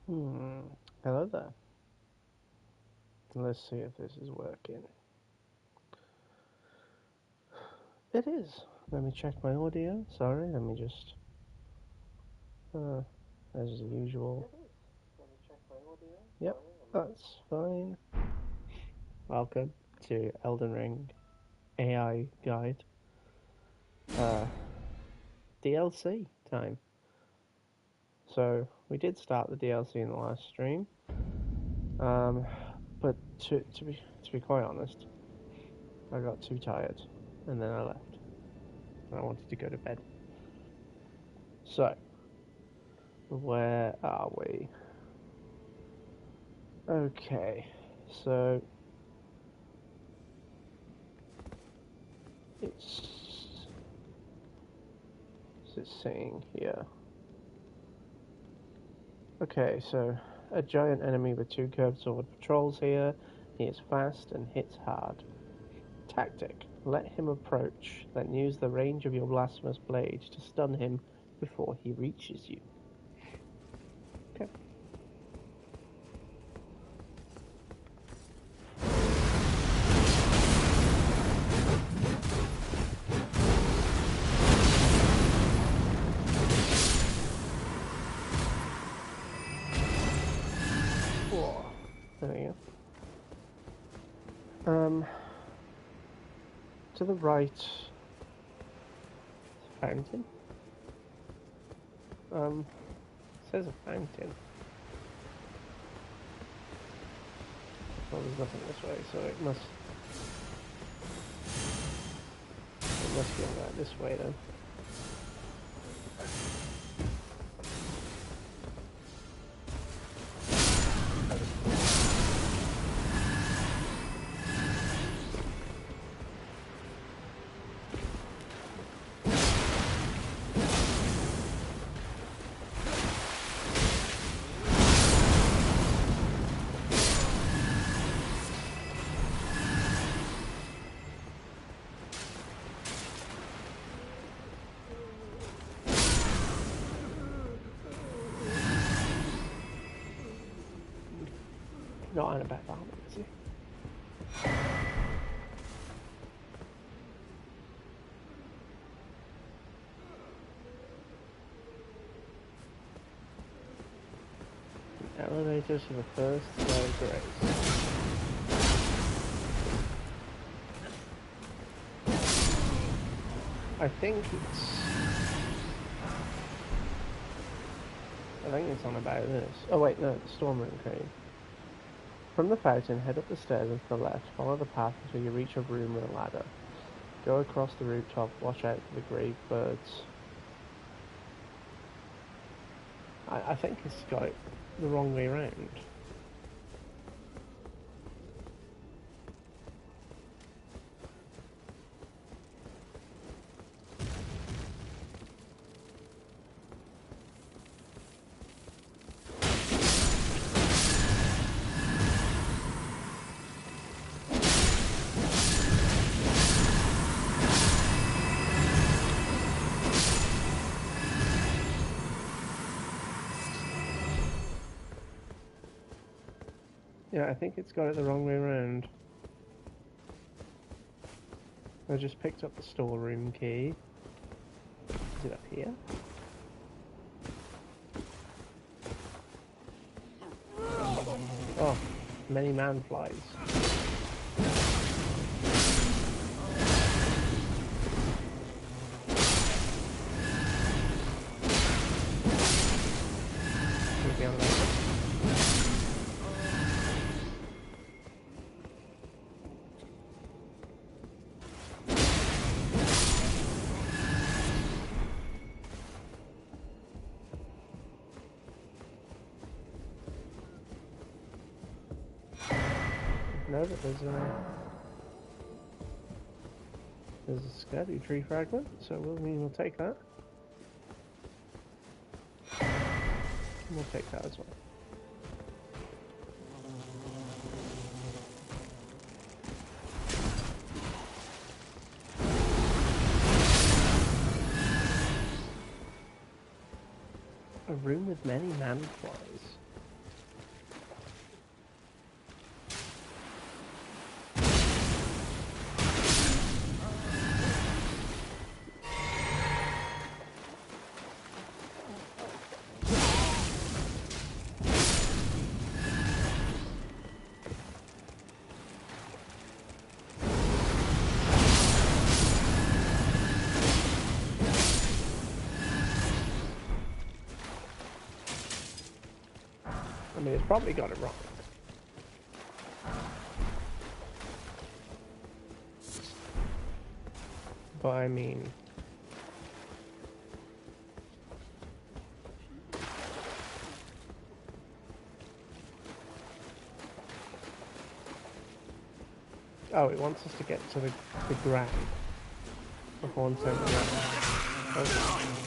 Hmm. Hello there. Let's see if this is working. It is. Let me check my audio. Sorry, let me just. As usual. Yep, that's fine. Welcome to Elden Ring AI Guide. DLC time. So we did start the DLC in the last stream. But to be quite honest, I got too tired, and then I left. And I wanted to go to bed. So, where are we? Okay, so it's what's it saying here? Okay, so a giant enemy with two curved sword patrols here. He is fast and hits hard. Tactic: let him approach, then use the range of your blasphemous blade to stun him before he reaches you. Okay. Whoa. There we go. To the right, fountain. It says a fountain. Well, there's nothing this way, so it must be right this way then. Not in a bad armor, is he? Elevators for the first floor grace. I think it's on about this. Oh wait, no, the storm room crane. From the fountain, head up the stairs and to the left. Follow the path until you reach a room with a ladder. Go across the rooftop. Watch out for the grave birds. I think it's got it the wrong way around. Yeah, I think it's got it the wrong way around. I just picked up the storeroom key. Is it up here? Oh, many man flies. Maybe on the no, but there's a scabby tree fragment, so we'll take that. We'll take that as well. A room with many man flies. I mean, it's probably got it wrong. But I mean... Oh, it wants us to get to the ground before turning around. Okay.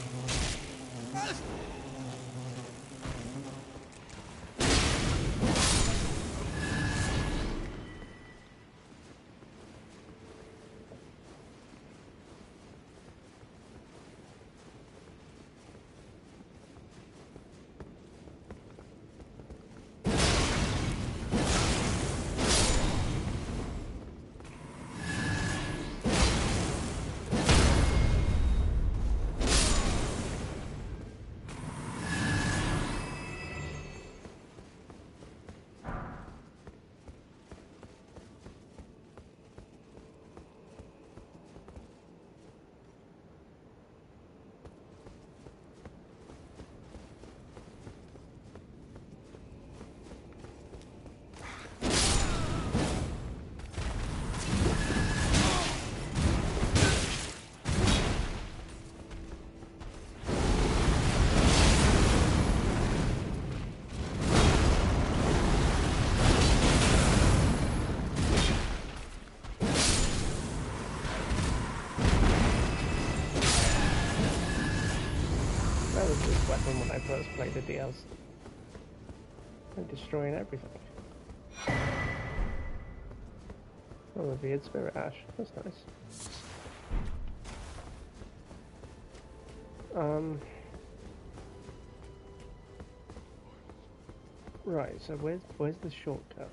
When I first played the DLC. And destroying everything. Oh, a revered spirit ash. That's nice. Right, so where's the shortcut?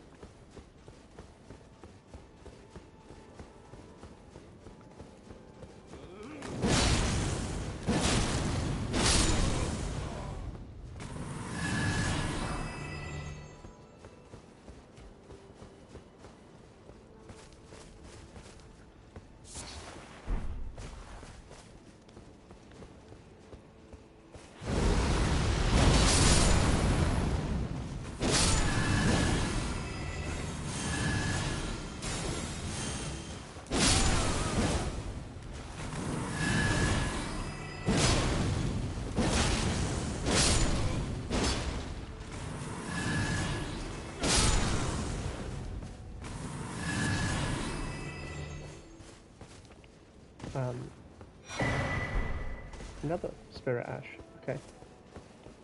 Another spirit ash. Okay.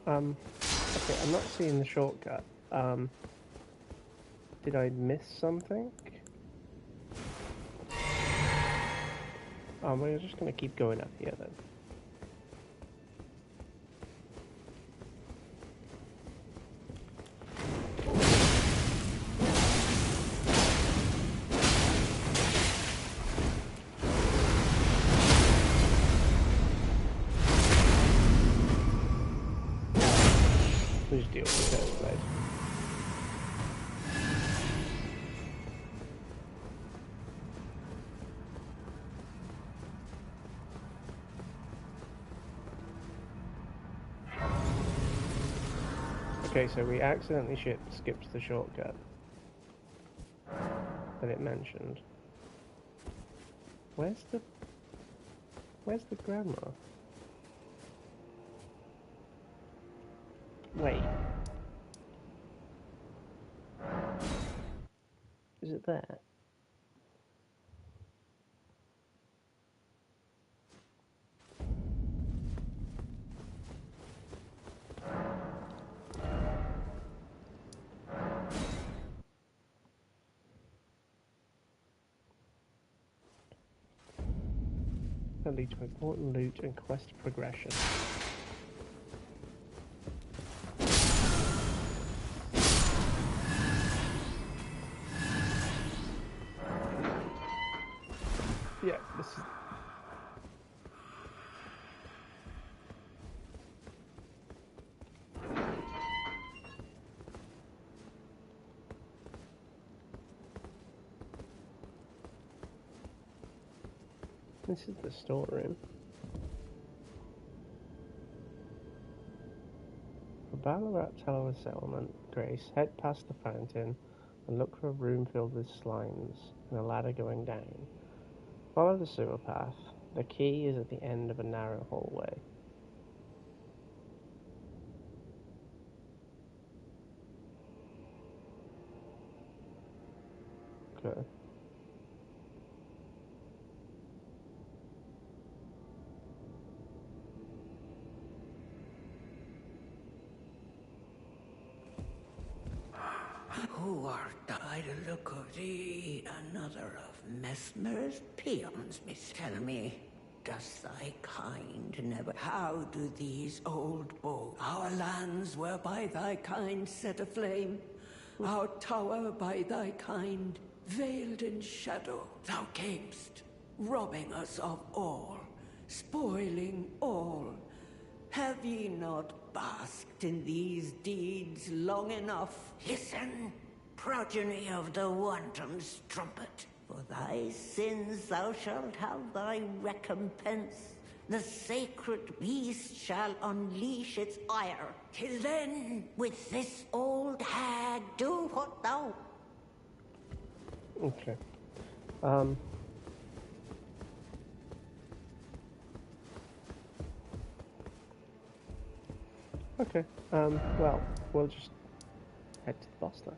Okay, I'm not seeing the shortcut. Did I miss something? We're just gonna keep going up here then. We'll just deal with the first blade. Okay, so we accidentally skipped the shortcut that it mentioned. Where's the grandma? Wait. Is it there? That leads to important loot and quest progression. Yeah, this is... This is the storeroom. Ballarat Teller settlement, Grace, head past the fountain and look for a room filled with slimes and a ladder going down. Follow the sewer path. The key is at the end of a narrow hallway. Okay. Who art thou? By the look of thee, another of Mesmer's peons, miss. Tell me, does thy kind never... How do these old bows? Our lands were by thy kind set aflame, our tower by thy kind veiled in shadow. Thou camest, robbing us of all, spoiling all. Have ye not basked in these deeds long enough? Listen, progeny of the wanton strumpet. For thy sins thou shalt have thy recompense. The sacred beast shall unleash its ire. Till then, with this old hag, do what thou... Okay. Okay. Well, we'll just head to the boss then.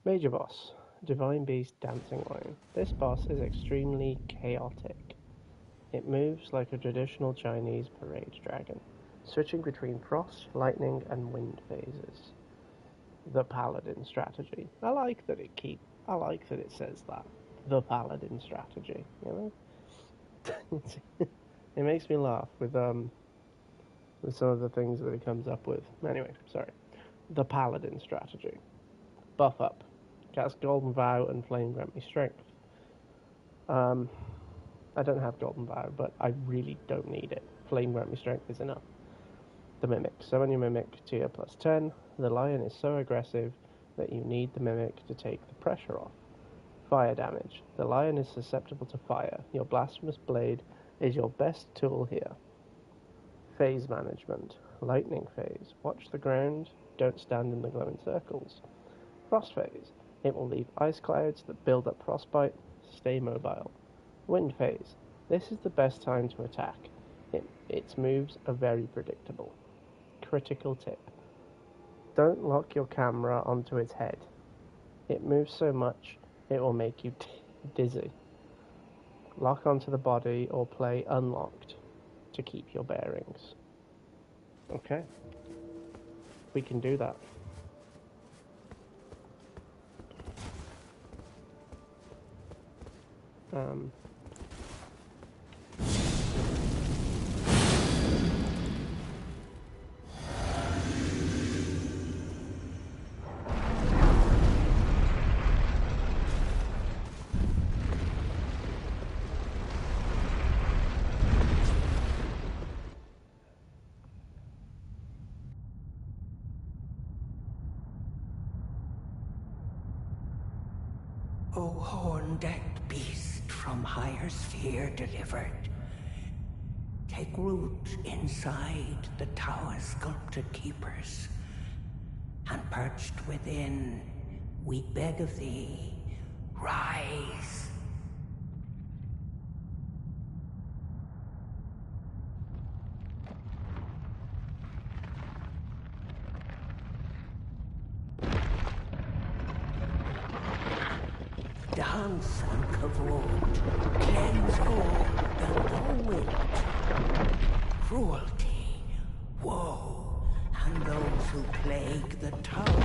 Major boss, Divine Beast Dancing Line. This boss is extremely chaotic. It moves like a traditional Chinese parade dragon, switching between frost, lightning, and wind phases. The Paladin strategy. I like that it says that. The Paladin strategy, you know? It makes me laugh with some of the things that it comes up with. Anyway, sorry. The Paladin strategy. Buff up. Cast Golden Vow and Flame grant me strength. I don't have Golden Vow, but I really don't need it. Flame grant me strength is enough. The Mimic. Summon your Mimic to your +10. The Lion is so aggressive that you need the Mimic to take the pressure off. Fire damage. The Lion is susceptible to fire. Your Blasphemous Blade is your best tool here. Phase management. Lightning phase. Watch the ground. Don't stand in the glowing circles. Frost phase. It will leave ice clouds that build up frostbite. Stay mobile. Wind phase. This is the best time to attack. Its moves are very predictable. Critical tip. Don't lock your camera onto its head. It moves so much, it will make you dizzy. Lock onto the body or play unlocked to keep your bearings. Okay. We can do that. O horn-decked beast from higher sphere delivered, take root inside the tower's sculpted keepers, and perched within, we beg of thee, rise. Dance and kavod, cleanse all that thou wilt. Cruelty, woe, and those who plague the tower.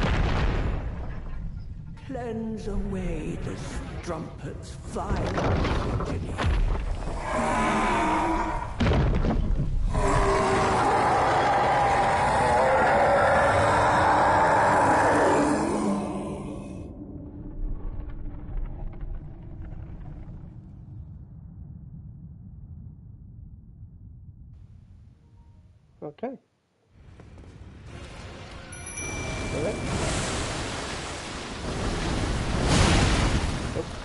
Cleanse away the strumpet's vile progeny. Okay. Alright. Oops.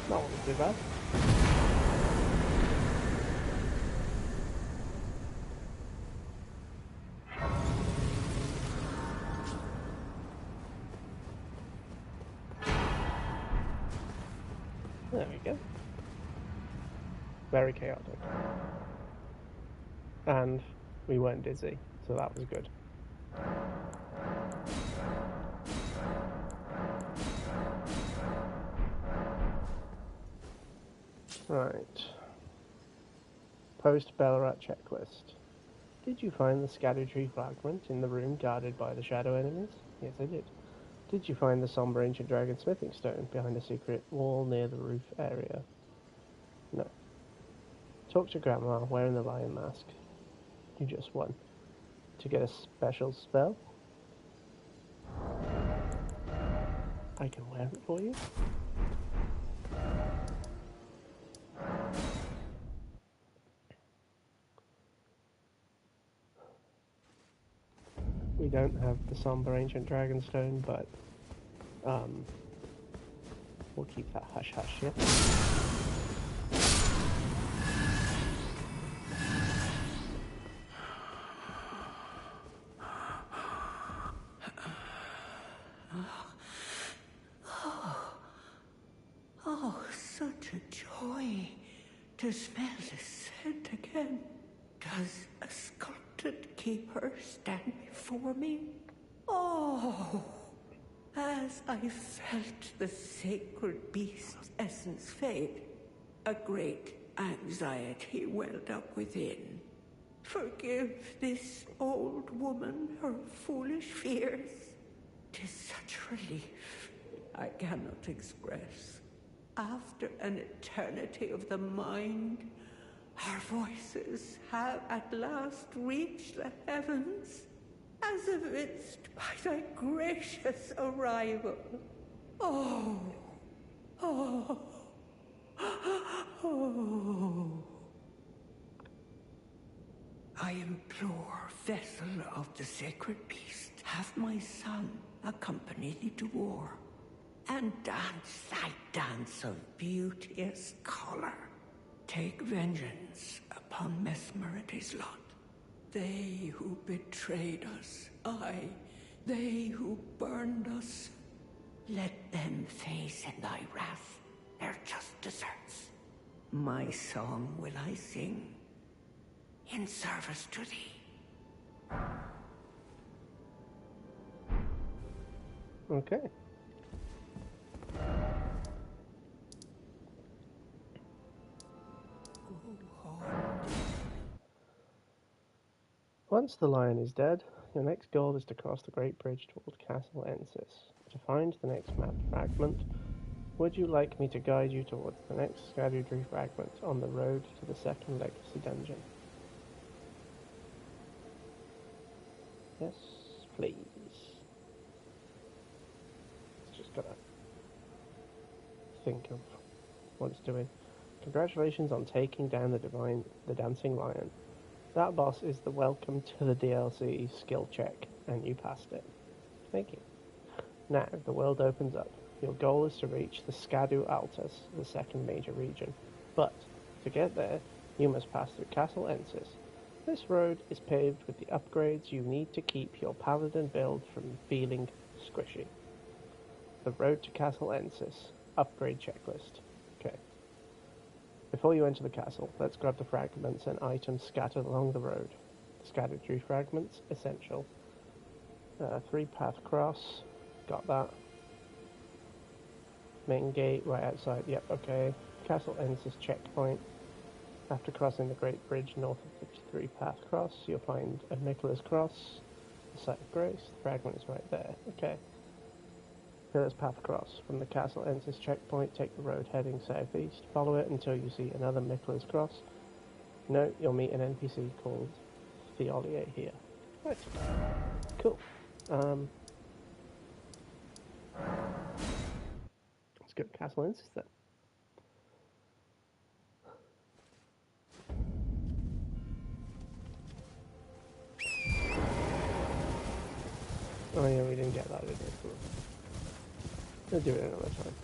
That wasn't too bad. There we go. Very chaotic. And we weren't dizzy, so that was good. Right. Post Ballarat checklist. Did you find the Scadutree fragment in the room guarded by the shadow enemies? Yes, I did. Did you find the somber ancient dragon smithing stone behind a secret wall near the roof area? No. Talk to Grandma wearing the lion mask. You just won. To get a special spell? I can wear it for you? We don't have the somber ancient dragon stone, but we'll keep that hush hush, yeah? Oh, such a joy to smell the scent again. Does a sculpted keeper stand before me? Oh, as I felt the sacred beast's essence fade, a great anxiety welled up within. Forgive this old woman her foolish fears. 'Tis such relief I cannot express. After an eternity of the mind, our voices have at last reached the heavens, as evinced by thy gracious arrival. Oh, oh, oh. I implore, vessel of the sacred beast, have my son accompany thee to war, and dance thy dance of beauteous color. Take vengeance upon Mesmer and his lot. They who betrayed us, aye, they who burned us, let them face in thy wrath their just deserts. My song will I sing, in service to thee. Okay. Once the lion is dead, your next goal is to cross the Great Bridge toward Castle Ensis. To find the next map fragment, would you like me to guide you towards the next Scadutree fragment on the road to the second Legacy dungeon? Yes, please. It's just gotta think of what it's doing. Congratulations on taking down the Dancing Lion. That boss is the welcome to the DLC skill check, and you passed it. Thank you. Now, the world opens up. Your goal is to reach the Scadu Altus, the second major region. But, to get there, you must pass through Castle Ensis. This road is paved with the upgrades you need to keep your paladin build from feeling squishy. The road to Castle Ensis. Upgrade checklist. Okay. Before you enter the castle, let's grab the fragments and items scattered along the road. Scattered 3 fragments, essential. 3-path cross, got that. Main gate right outside, yep, okay. Castle Ensis checkpoint. After crossing the Great Bridge north of the 53-path cross, you'll find a Nicholas Cross, the site of grace. The fragment is right there, okay. Miller's Path Cross. From the Castle Ensis checkpoint, take the road heading southeast. Follow it until you see another Michaelis Cross. Note you'll meet an NPC called Theolier here. Right. Cool. Let's go to Castle Ensis then. Oh yeah, we didn't get that, did we? We'll do it another time.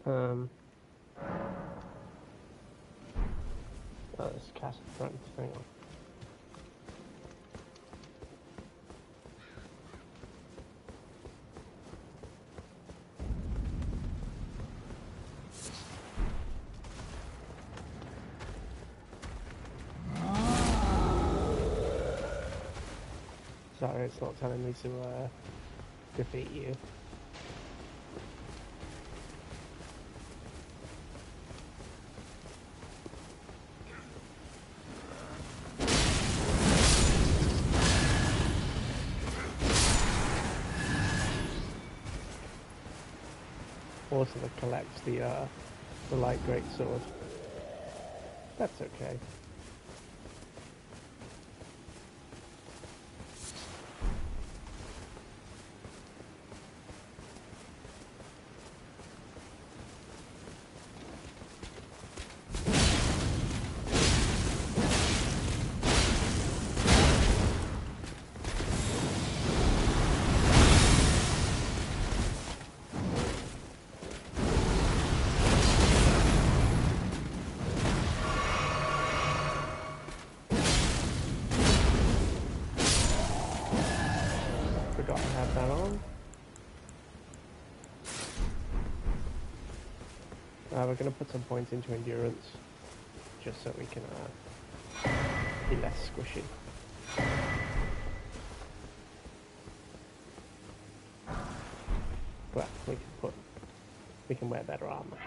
Oh, this castle front. Hang on. Sorry, it's not telling me to defeat you. Also to collect the light great sword. That's okay. Forgot I had that on. We're going to put some points into endurance, just so we can be less squishy. Well, we can wear better armor.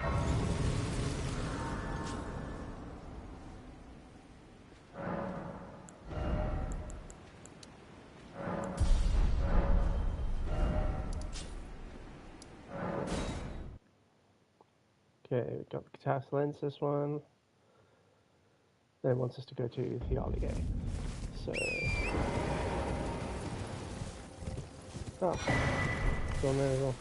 Okay, we've got the Catalans, this one. Then it wants us to go to the Ollier. So... Oh. Go on there as well.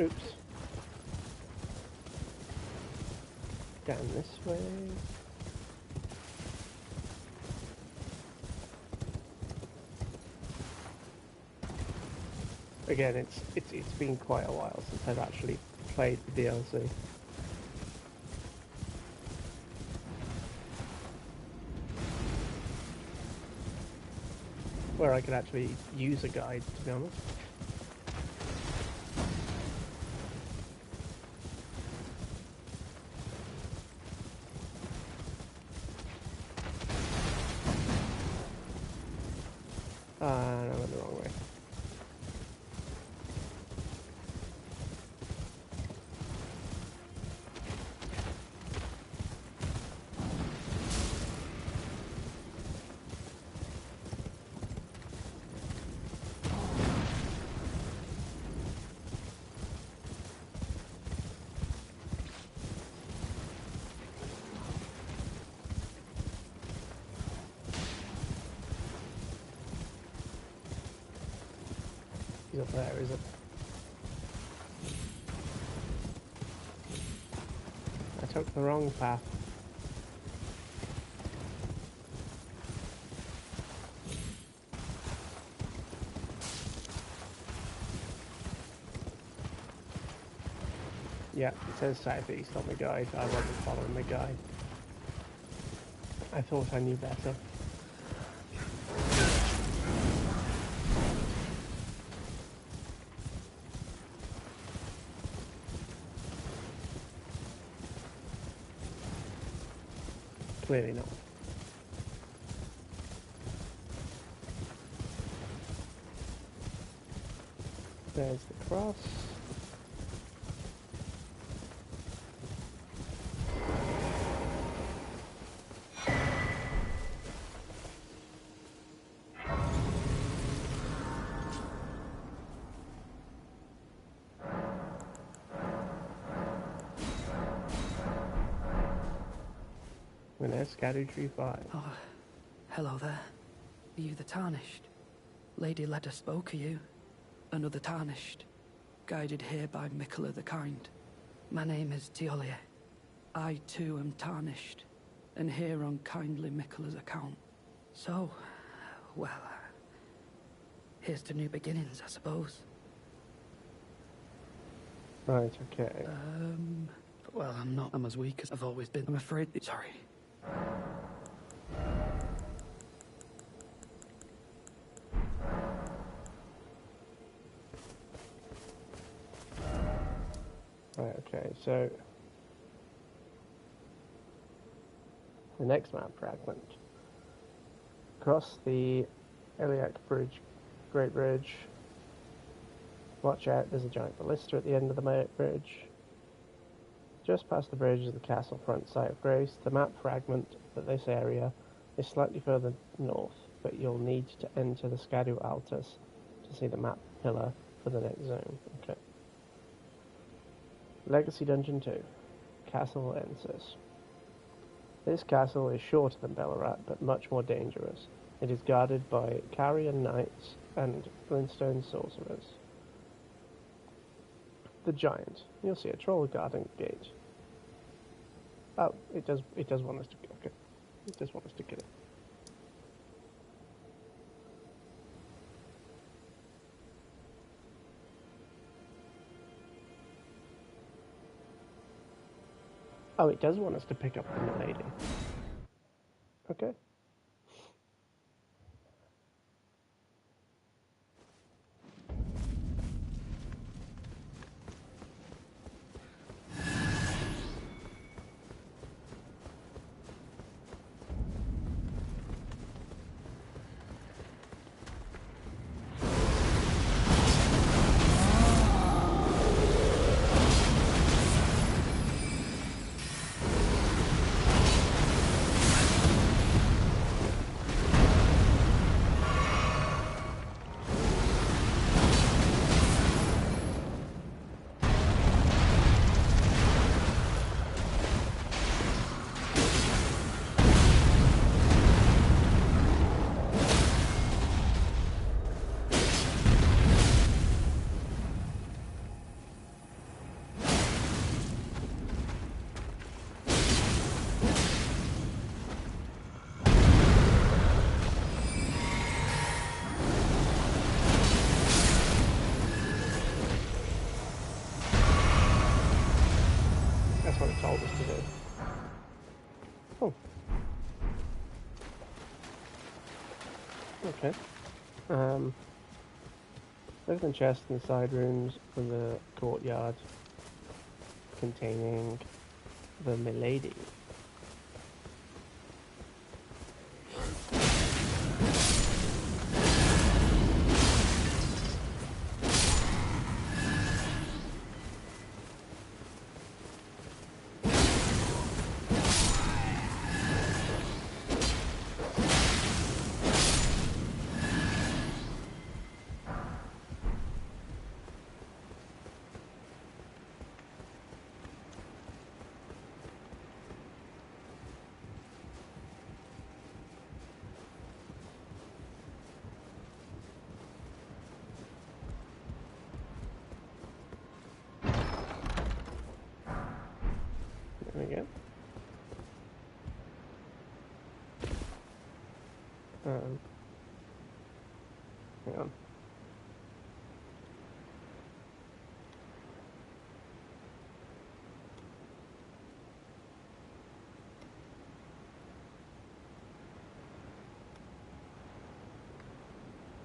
Oops. Down this way. Again, it's been quite a while since I've actually played the DLC. Where I could actually use a guide, to be honest. No, I went the wrong way. He's up there, is it? I took the wrong path. Yeah, it says southeast on the guide. I wasn't following the guide. I thought I knew better. Clearly not. There's the cross. And there's Scatter Tree 5. Oh, hello there. Are you the Tarnished? Lady Leda spoke of you. Another Tarnished. Guided here by Mikola the Kind. My name is Teolia. I too am Tarnished, and here on kindly Mikola's account. So, well, here's to new beginnings, I suppose. Right, okay. Well, I'm as weak as I've always been. I'm afraid. Sorry. Right, okay, so the next map fragment. Cross the Eliac Bridge, Great Bridge. Watch out, there's a giant ballista at the end of the bridge. Just past the bridge is the castle front site of Grace. The map fragment for this area is slightly further north, but you'll need to enter the Scadu Altus to see the map pillar for the next zone. Okay. Legacy Dungeon 2, Castle Ensis. This castle is shorter than Bellarat, but much more dangerous. It is guarded by Carrion Knights and Flintstone Sorcerers. The Giant. You'll see a troll guarding the gate. Oh, it does want us to... Okay. It does want us to kill it. Oh, it does want us to pick up the milady. Okay. That's what it told us to do. Oh. Okay. Open chest in the side rooms for the courtyard containing the milady. There we go. Hang on.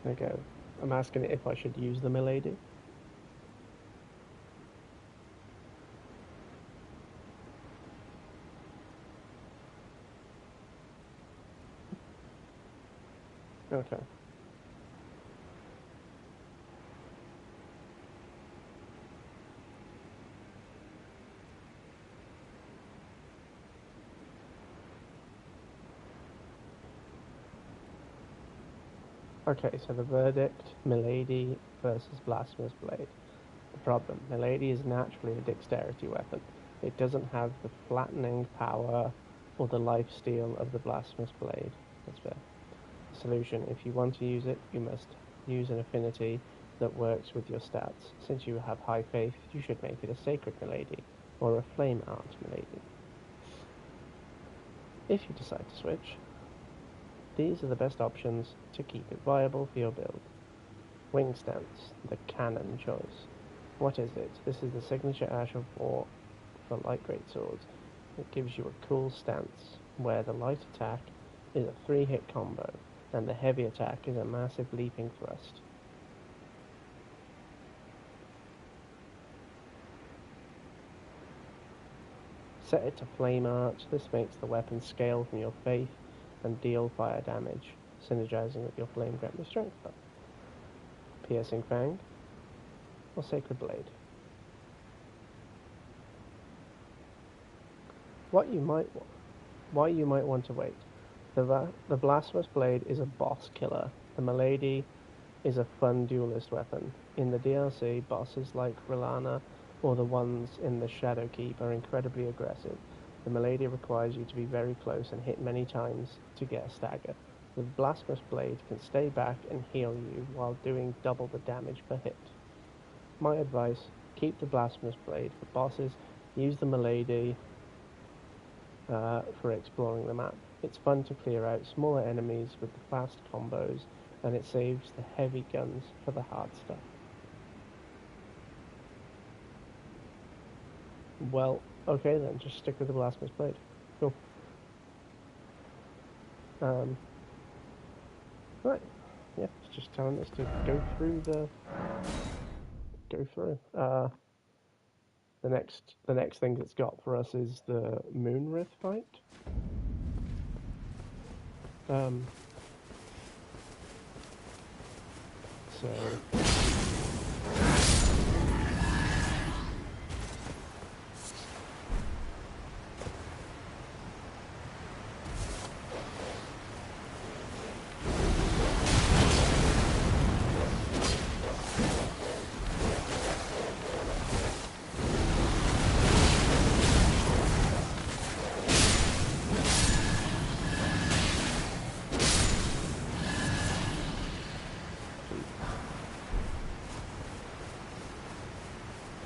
There we go. I'm asking it if I should use the milady. Okay. Okay, so the verdict, Milady versus Blasphemous Blade. The problem, Milady is naturally a dexterity weapon. It doesn't have the flattening power or the lifesteal of the Blasphemous Blade. That's fair. Solution, if you want to use it, you must use an affinity that works with your stats. Since you have high faith, you should make it a Sacred Milady, or a Flame Art Milady. If you decide to switch, these are the best options to keep it viable for your build. Wing Stance, the canon choice. What is it? This is the signature Ash of War for light greatswords. It gives you a cool stance, where the light attack is a 3-hit combo, and the heavy attack is a massive leaping thrust. Set it to Flame Arch. This makes the weapon scale from your faith and deal fire damage, synergizing with your Flame Grant with Strength buff. Piercing Fang or Sacred Blade. Why you might want to wait. The Blasphemous Blade is a boss killer. The Milady is a fun duelist weapon. In the DLC, bosses like Rilana or the ones in the Shadow Keep are incredibly aggressive. The Milady requires you to be very close and hit many times to get a stagger. The Blasphemous Blade can stay back and heal you while doing double the damage per hit. My advice, keep the Blasphemous Blade for bosses, use the Milady for exploring the map. It's fun to clear out smaller enemies with the fast combos, and it saves the heavy guns for the hard stuff. Well, okay then, just stick with the Blasphemous Blade. Cool. Right. Yeah, it's just telling us to go through. The next thing it's got for us is the Moonrith fight. So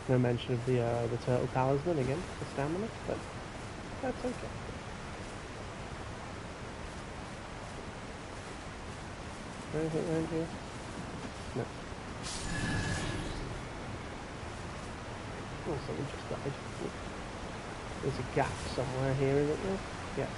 no mention of the turtle talisman again for stamina, but that's okay. Anything around here? No. Oh, someone just died. There's a gap somewhere here, isn't there? Yeah.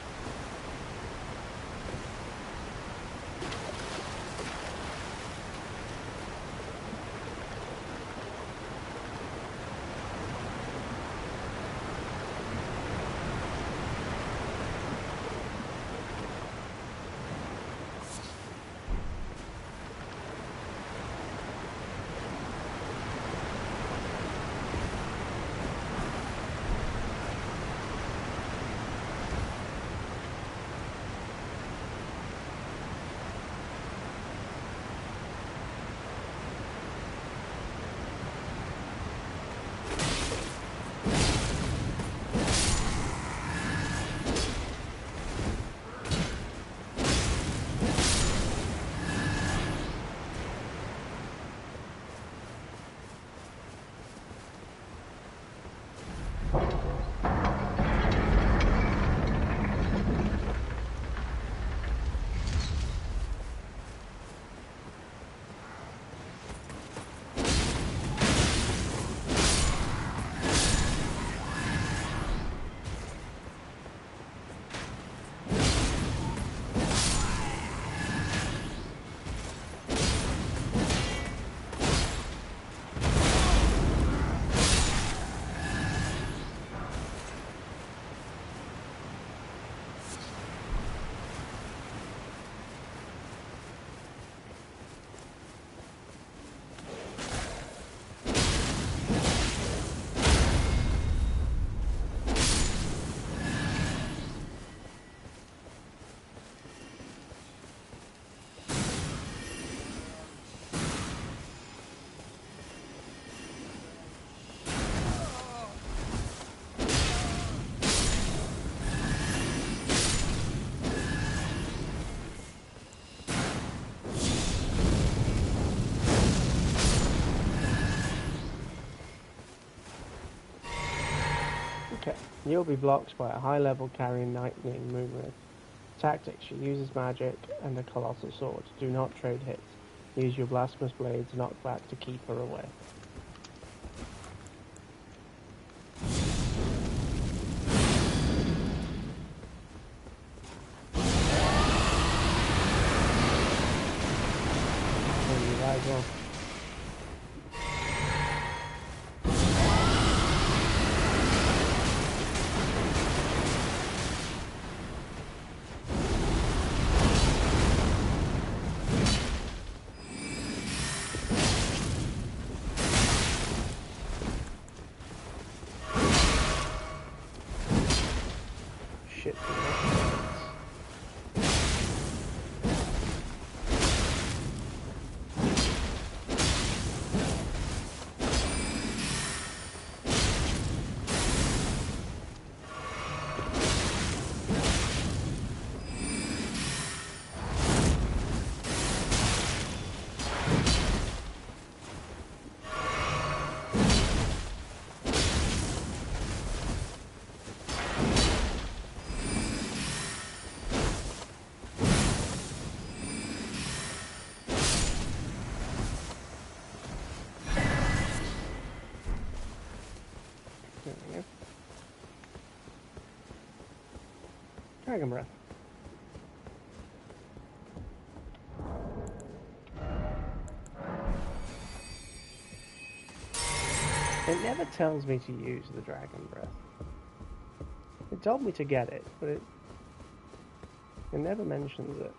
Okay, you'll be blocked by a high-level carrying Lightning Moonrith. Tactics: she uses magic and a colossal sword. Do not trade hits. Use your Blasphemous Blade's knockback to keep her away. guy as well. Shit. There we go. Dragon breath. It never tells me to use the dragon breath. It told me to get it, but it never mentions it.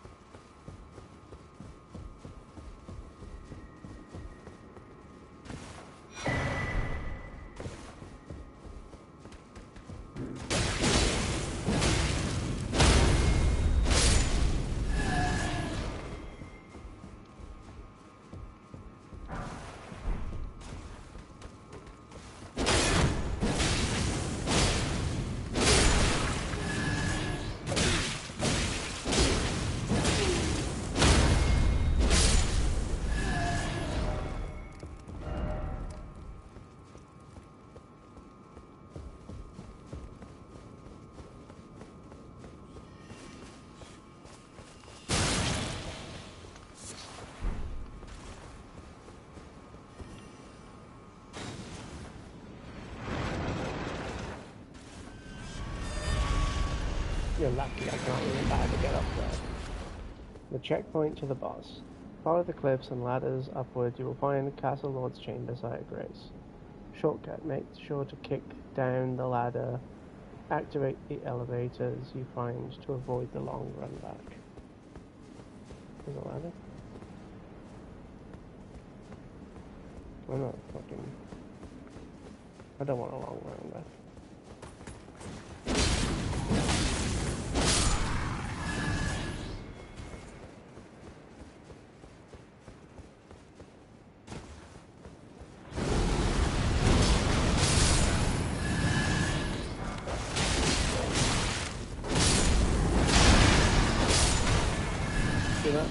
You're lucky I can't really bear to get up there. The checkpoint to the boss. Follow the cliffs and ladders upward. You will find the Castle Lord's Chamber site of grace. Shortcut. Make sure to kick down the ladder. Activate the elevators you find to avoid the long run back. There's a ladder. I'm not fucking... I don't want a long run back. See that?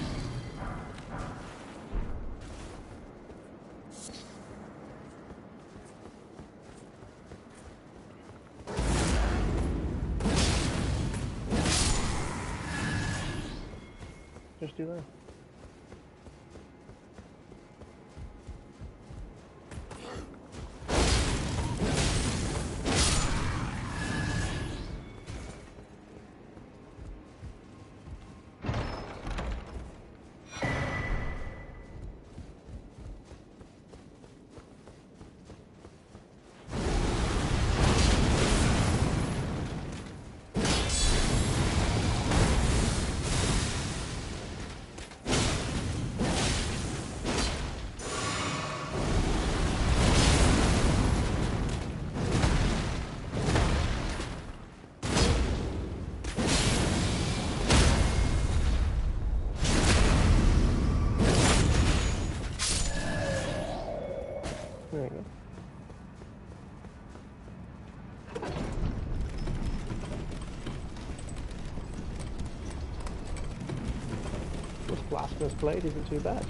Just do that. There you go. This blasphemous blade isn't too bad.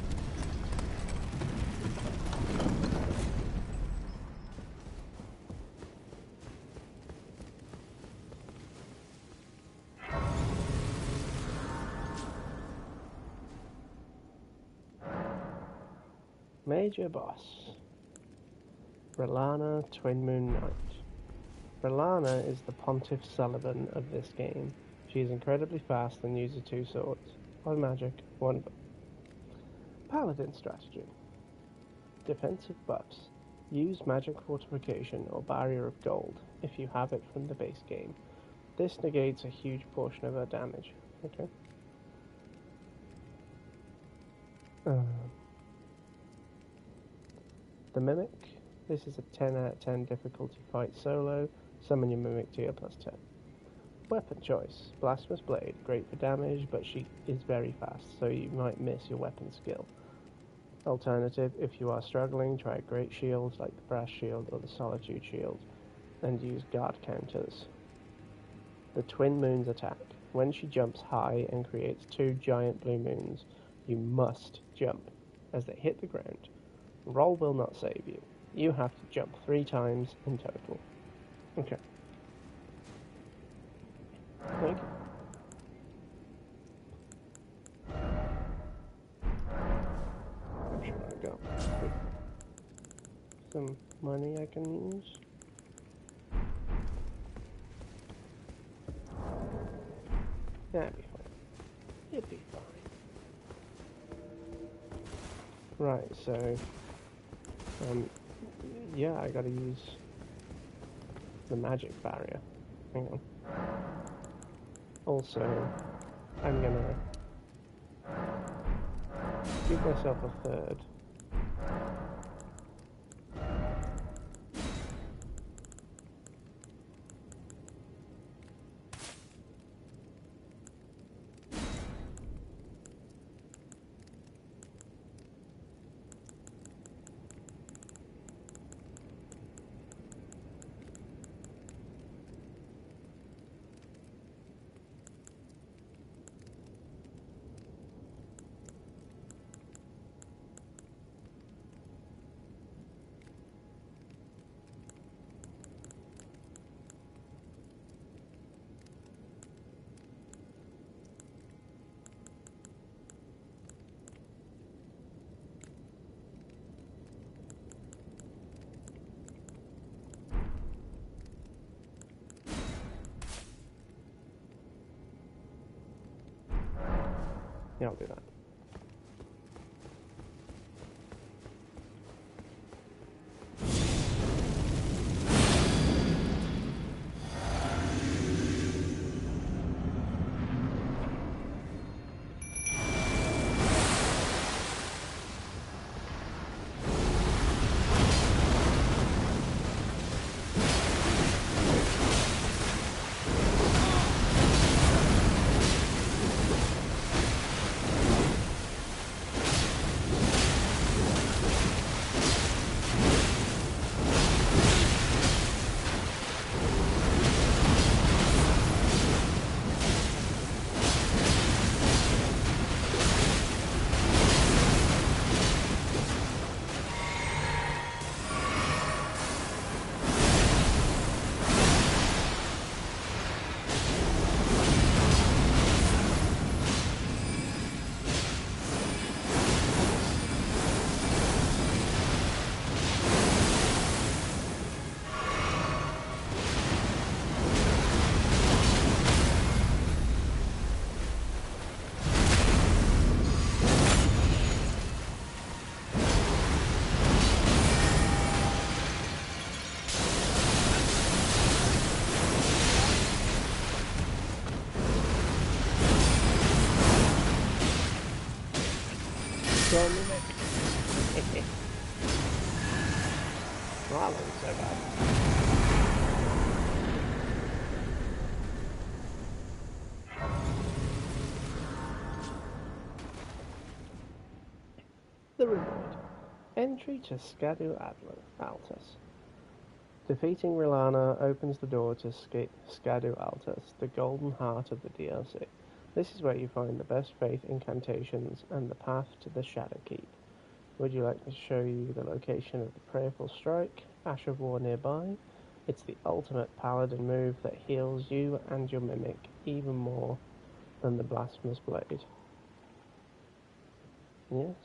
Major boss. Relana, Twin Moon Knight. Relana is the Pontiff Sullivan of this game. She is incredibly fast and uses two swords. One magic, one Paladin strategy. Defensive buffs. Use magic fortification or barrier of gold if you have it from the base game. This negates a huge portion of her damage. Okay. The Mimic. This is a 10 out of 10 difficulty fight solo. Summon your Mimic to your +10. Weapon choice. Blasphemous Blade. Great for damage, but she is very fast, so you might miss your weapon skill. Alternative, if you are struggling, try great shields like the Brass Shield or the Solitude Shield, and use guard counters. The Twin Moons attack. When she jumps high and creates 2 giant blue moons, you must jump as they hit the ground. Roll will not save you. You have to jump 3 times in total. Okay. Thank you. I'm sure I got some money I can use. That'd be fine. It'd be fine. Right, so yeah, I gotta use the magic barrier. Hang on. Also, I'm gonna give myself a third. Yeah, I'll do that. Well, that wasn't so bad. The reward. Entry to Scadu Altus. Defeating Rilana opens the door to Scadu Altus, the golden heart of the DLC. This is where you find the best faith incantations and the path to the Shadow Keep. Would you like me to show you the location of the Prayerful Strike, Ash of War nearby? It's the ultimate paladin move that heals you and your mimic even more than the Blasphemous Blade. Yes,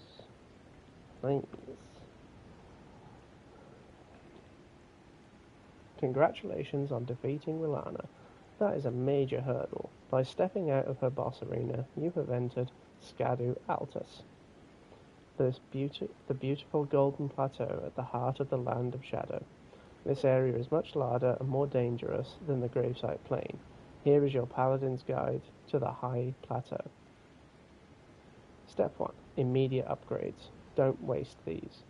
please. Congratulations on defeating Rilana. That is a major hurdle. By stepping out of her boss arena, you have entered Scadu Altus. the beautiful golden plateau at the heart of the Land of Shadow. This area is much larger and more dangerous than the Gravesite Plain. Here is your Paladin's Guide to the High Plateau. Step 1. Immediate upgrades. Don't waste these.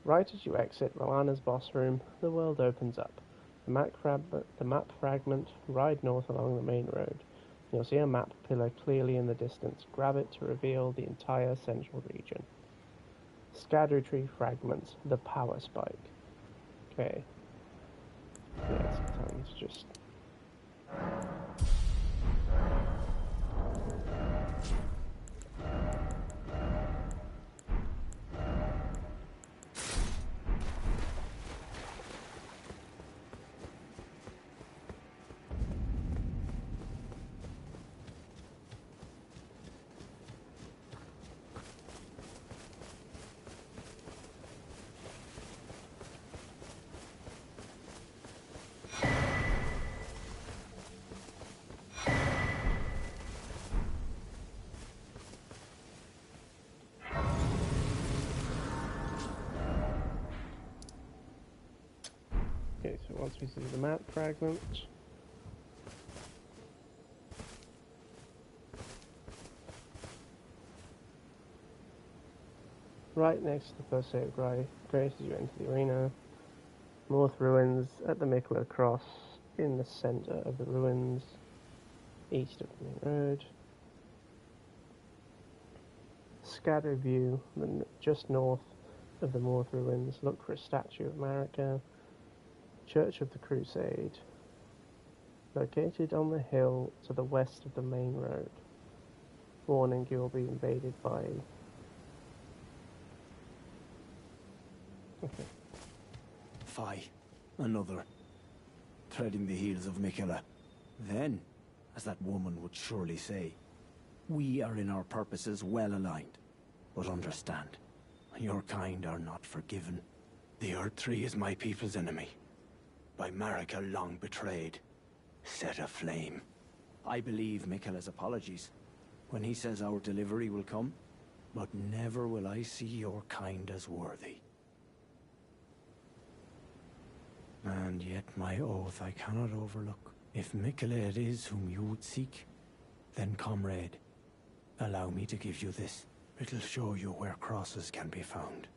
Right as you exit Milana's boss room, the world opens up. The map fragment, ride north along the main road. You'll see a map pillar clearly in the distance. Grab it to reveal the entire central region. Scatter tree fragments, the power spike. Okay. Yeah, it's time to just... Okay, so once we see the map fragment, right next to the first save of grace as you enter the arena, North Ruins at the Mikla Cross in the centre of the ruins, east of the main road. Scatter view, just north of the North Ruins, look for a statue of Marika. Church of the Crusade, located on the hill to the west of the main road. Warning, you will be invaded by... Okay. Fie, another. Treading the heels of Mikela. Then, as that woman would surely say, we are in our purposes well aligned. But understand, your kind are not forgiven. The Earth Tree is my people's enemy. By Marika long betrayed, set aflame. I believe Mikela's apologies when he says our delivery will come, but never will I see your kind as worthy. And yet my oath I cannot overlook. If Mikela it is whom you would seek, then comrade, allow me to give you this. It'll show you where crosses can be found.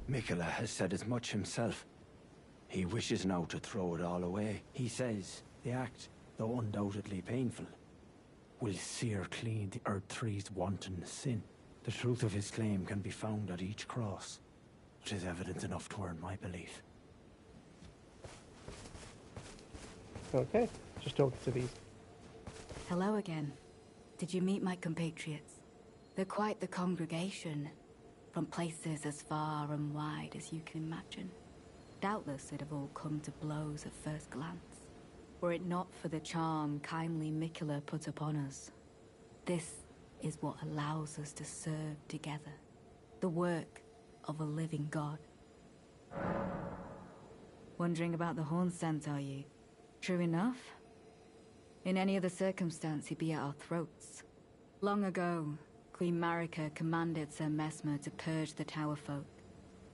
Mikela has said as much himself. He wishes now to throw it all away. He says the act, though undoubtedly painful, will sear clean the Earth Tree's wanton sin. The truth of his claim can be found at each cross, which is evidence enough to earn my belief. Okay, just talking to these. Hello again. Did you meet my compatriots? They're quite the congregation. From places as far and wide as you can imagine. Doubtless they'd have all come to blows at first glance, were it not for the charm kindly Mikela put upon us. This is what allows us to serve together. The work of a living god. Wondering about the horn scent, are you? True enough. In any other circumstance, he'd be at our throats. Long ago, Queen Marika commanded Sir Mesmer to purge the Tower folk,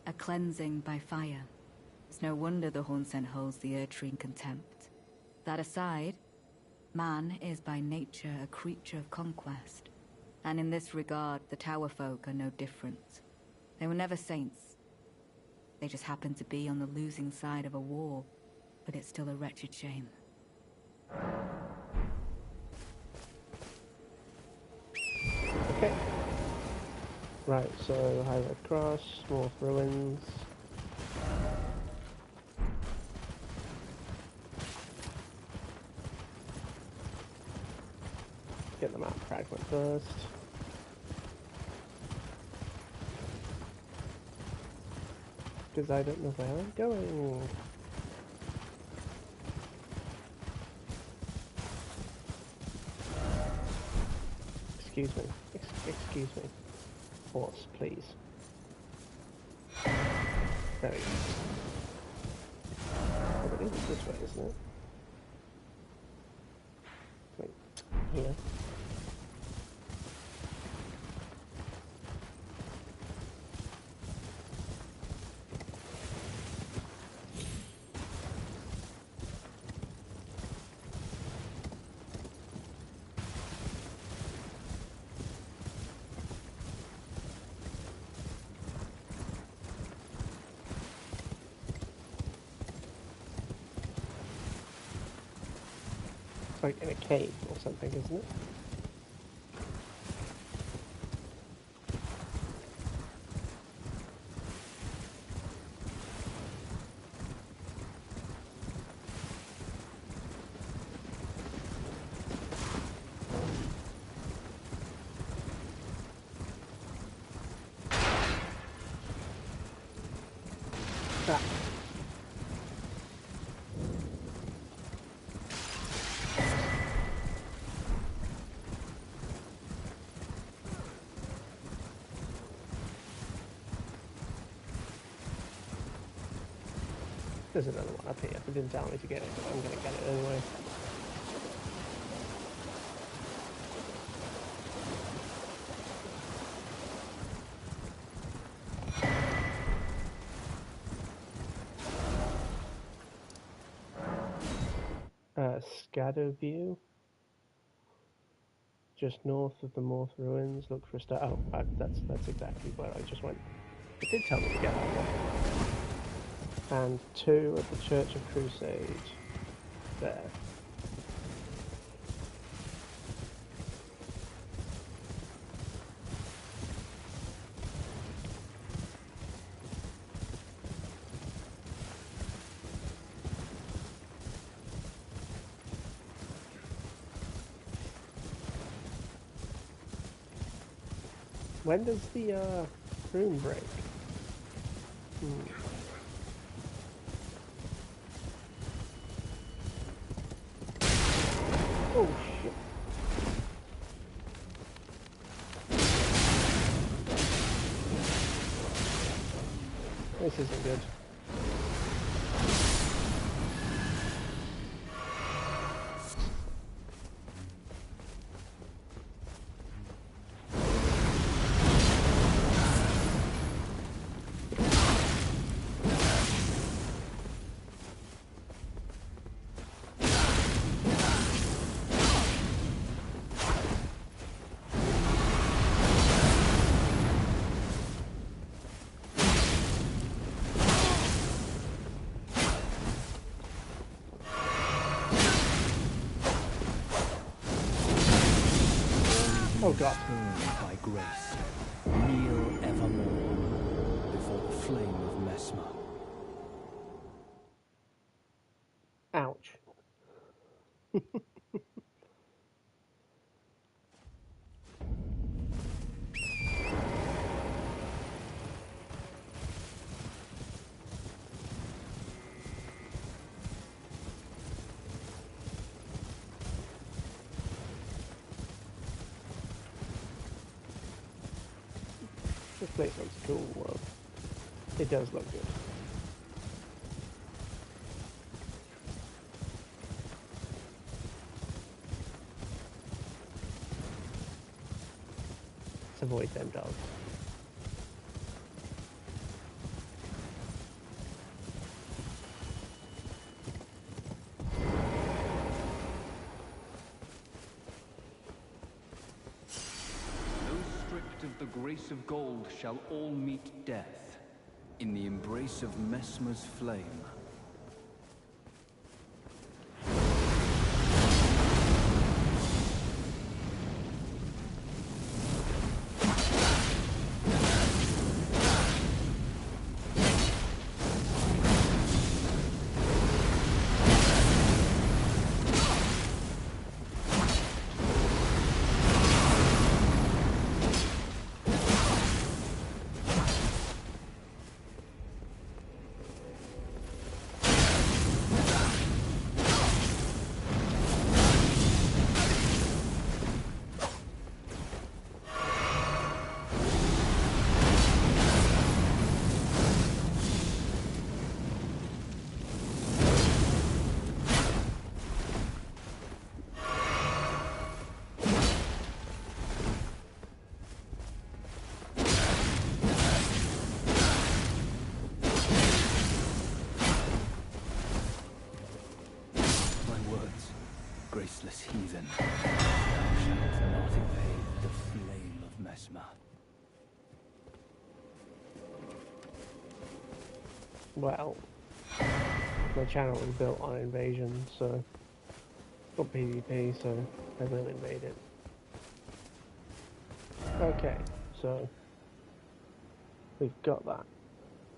a cleansing by fire. It's no wonder the horn scent holds the Earth Tree in contempt. That aside, man is by nature a creature of conquest, and in this regard, the Tower folk are no different. They were never saints. They just happened to be on the losing side of a war, but it's still a wretched shame. Okay. Right, so High Red Cross, North Ruins. Get the map fragment first. Because I don't know where I'm going. Excuse me. Excuse me. Horse, please. There we go. Oh, it is this way, isn't it? Wait. Here. It's like in a cave or something, isn't it? Ah. There's another one up here. They didn't tell me to get it, but I'm going to get it anyway. Scatter view. Just north of the Morth ruins. Look for a star. Oh, that's exactly where I just went. It did tell me to get that one. And 2 at the Church of Crusade. There. When does the rune break? Oh shit. This isn't good. Oh god. By grace, kneel evermore before the flame of Mesmer. Ouch. This place looks cool. Well, it does look good. Let's avoid them dogs. Of the grace of gold shall all meet death in the embrace of Mesmer's flame. Graceless heathen, thou shalt not evade the flame of Mesmer. Well, my channel was built on invasion, so Or PvP, so I will invade it. Okay, so we've got that.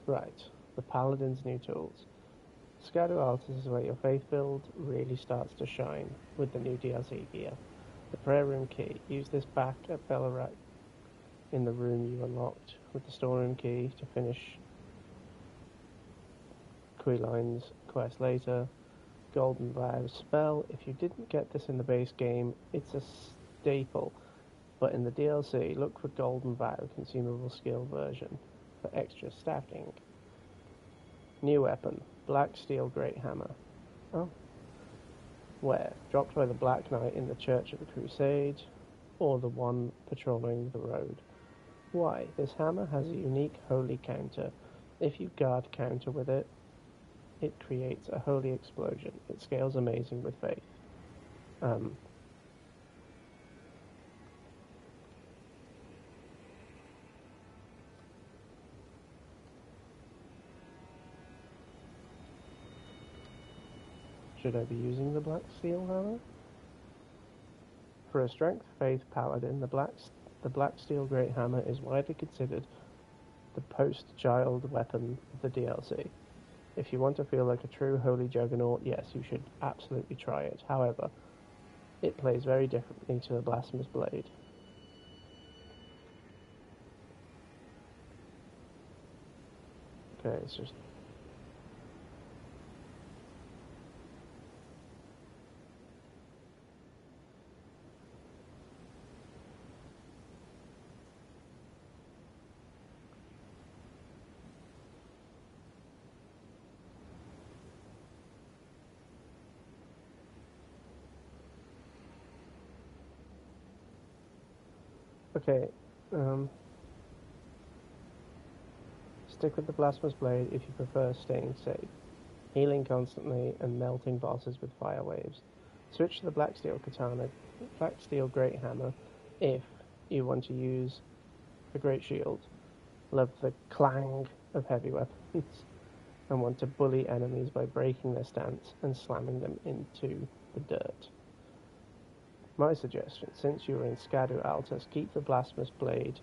Right, the Paladin's new tools. Scadu Altus is where your faith build really starts to shine with the new DLC gear. The prayer room key. Use this back at Bellarak in the room you unlocked with the storeroom key to finish Queline's quest later. Golden Vow spell. If you didn't get this in the base game, it's a staple. But in the DLC, look for Golden Vow consumable skill version for extra stacking. New weapon. Black Steel Great Hammer. Oh. Where? Dropped by the Black Knight in the Church of the Crusade, or the one patrolling the road. Why? This hammer has a unique holy counter. If you guard counter with it, it creates a holy explosion. It scales amazing with faith. Should I be using the Black Steel Hammer? For a strength faith paladin, the Black Steel Great Hammer is widely considered the post-child weapon of the DLC. If you want to feel like a true holy juggernaut, yes, you should absolutely try it. However, it plays very differently to the Blasphemous Blade. Okay, it's just... Okay, stick with the Blasphemous Blade if you prefer staying safe, healing constantly, and melting bosses with fire waves. Switch to the Black Steel Katana, Black Steel Great Hammer if you want to use a Great Shield, love the clang of heavy weapons, and want to bully enemies by breaking their stance and slamming them into the dirt. My suggestion, since you are in Scadu Altus, keep the Blasphemous Blade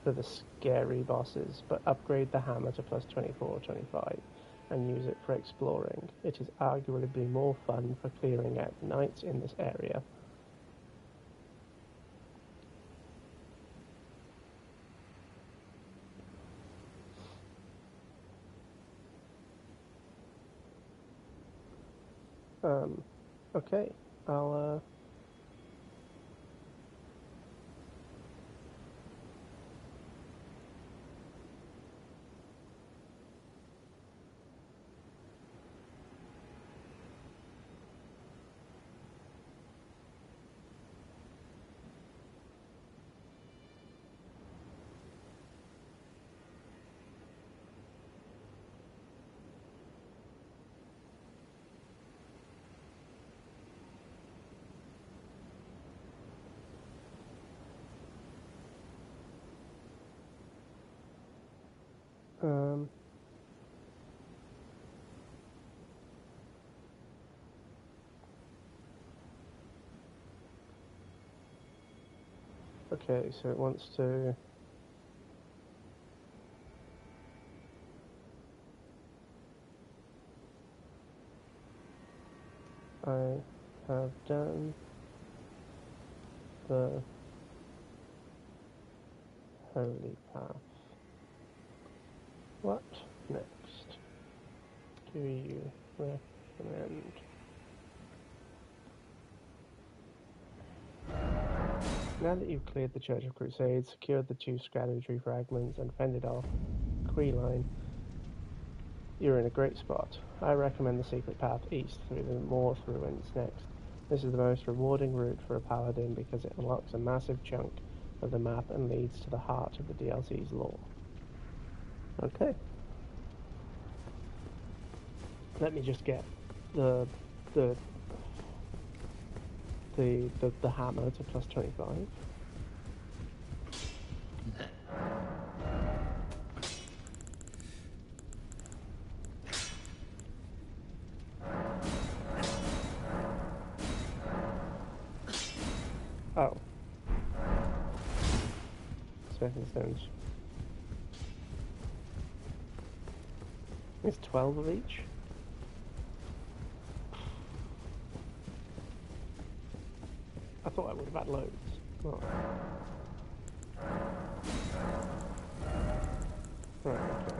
for the scary bosses, but upgrade the hammer to plus 24 or 25 and use it for exploring. It is arguably more fun for clearing out knights in this area. Okay, I'll okay, so it wants to... I have done the holy path. What next do you recommend? Now that you've cleared the Church of Crusades, secured the 2 Scadu fragments, and fended off Queline, you're in a great spot. I recommend the secret path east through the Morth Ruins next. This is the most rewarding route for a paladin because it unlocks a massive chunk of the map and leads to the heart of the DLC's lore. Okay. Let me just get the hammer to plus 25. stepping stones. It's 12 of each. I thought I would have had loads. Oh. Right, okay.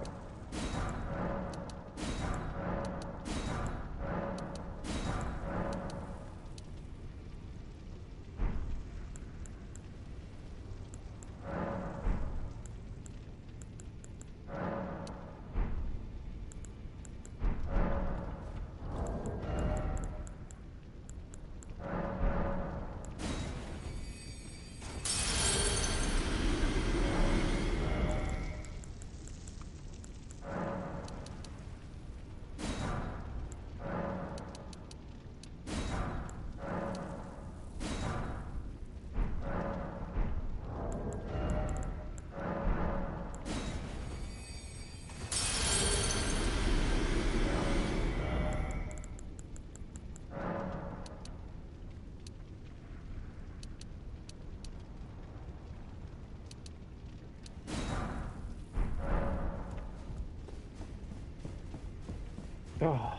Oh.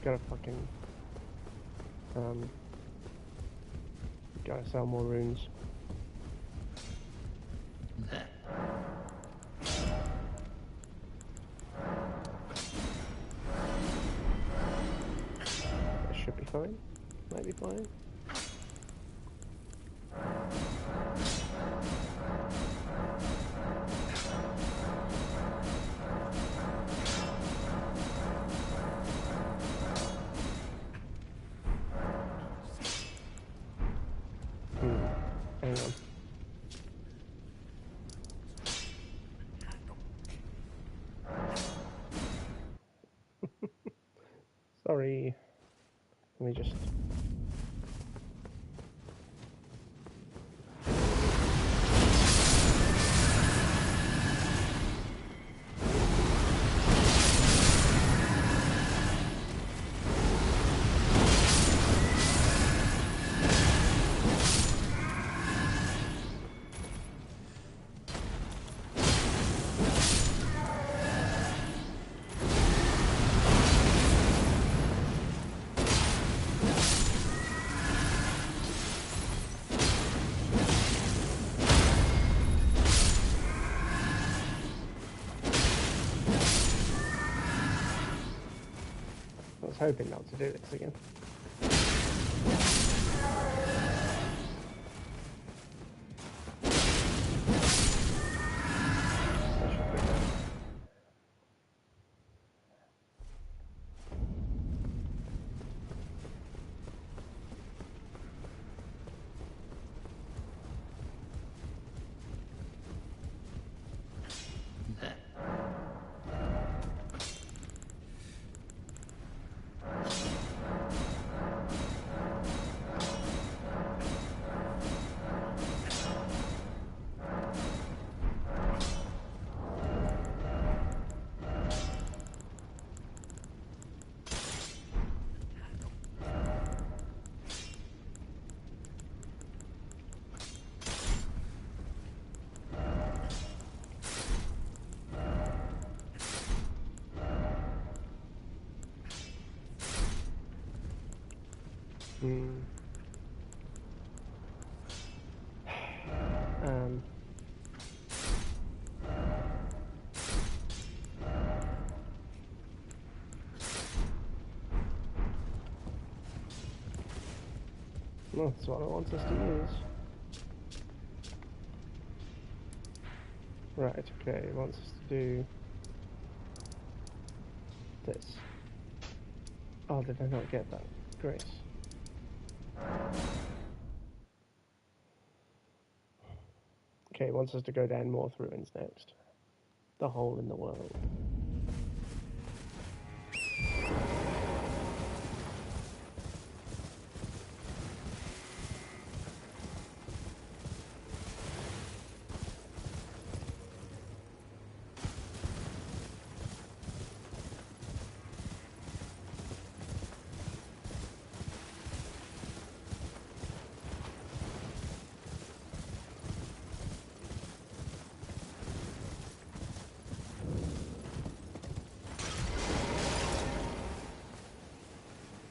Gotta fucking... gotta sell more runes. That should be fine. Might be fine. Hang on. Sorry. Let me just... I was hoping not to do this again. That should be fine. Well, that's what I want us to use. Right, okay, it wants us to do this. Oh, did I not get that? Great. Okay, it wants us to go down Morth Ruins next. The hole in the world.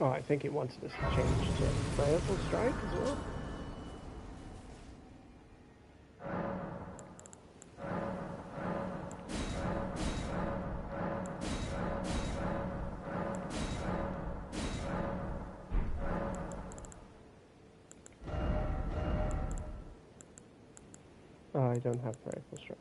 Oh, I think it wanted us to change to Prayerful Strike as well. Oh, I don't have Prayerful Strike.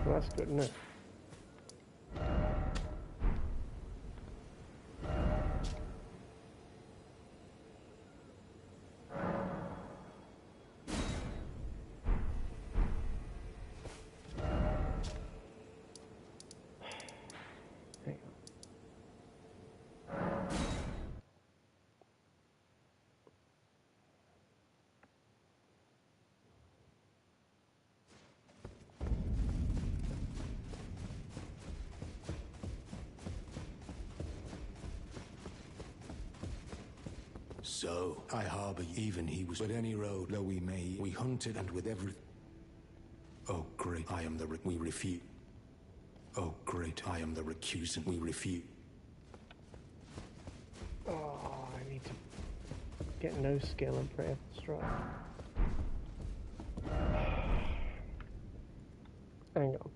Well, that's good, isn't it? Hang on. So, I harbor even he was. But any road though we may, we hunted and with every... Oh great, I am the we refute. Oh great, I am the recusant, we refute. Oh, I need to get no skill in Prayerful Strike. Hang on.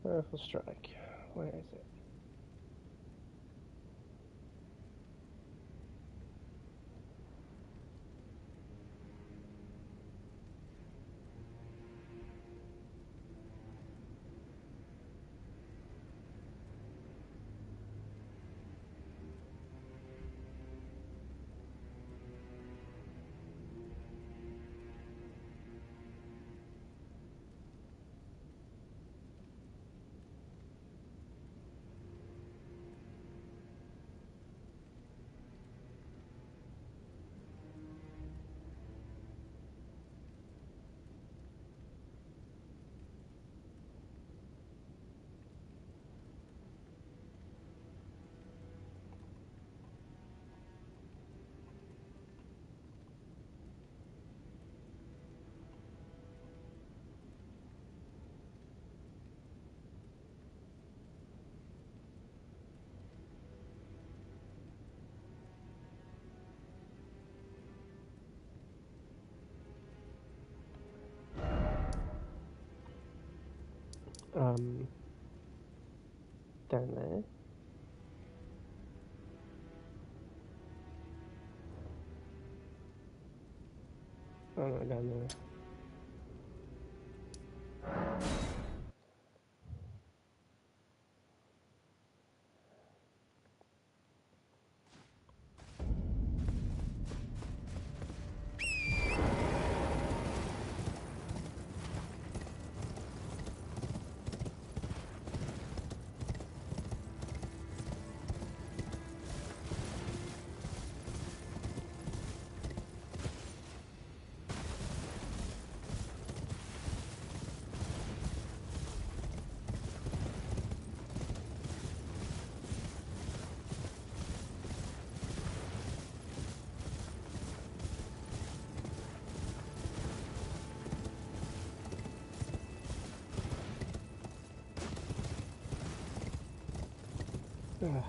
Prayerful Strike. Where is it? Down there. Oh no, down there. Ugh.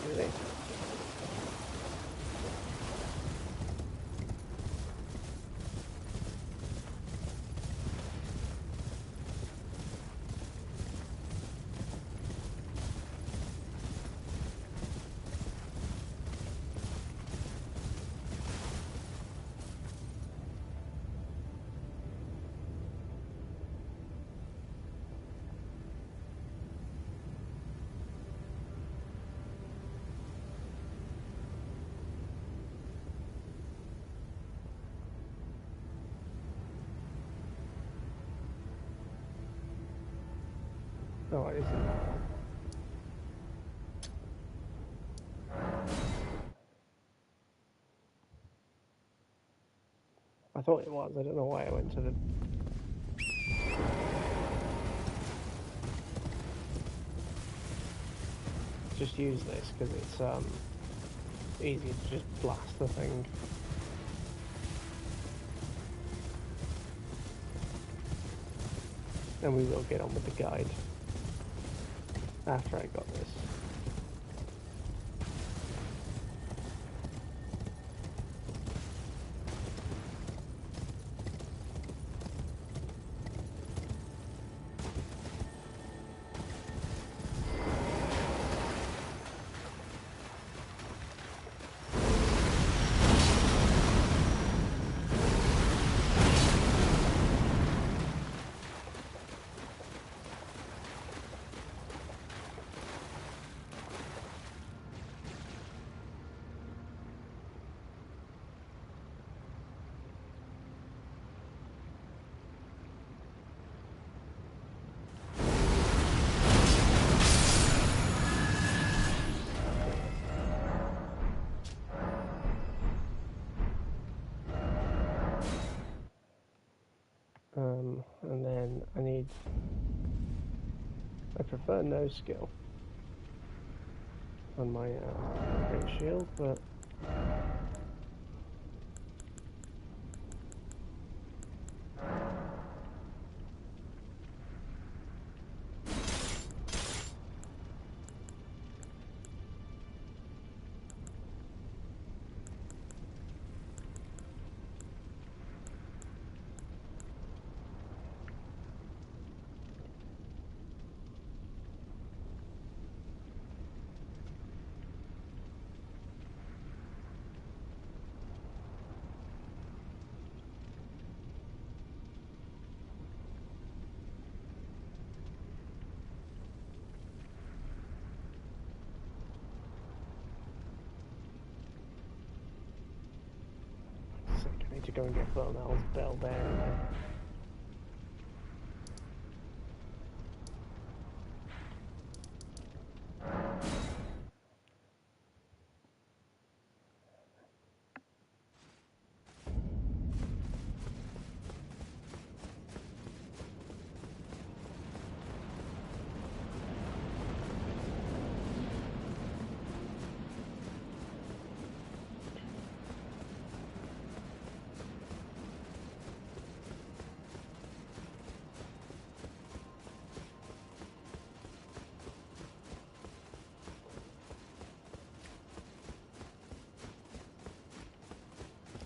Really? Oh, it isn't that one. I thought it was. I don't know why I went to the... Just use this because it's easy to just blast the thing. And we will get on with the guide after I got this. And then I prefer no skill on my great shield, but sick. I need to go and get Burnell's bell bearing now.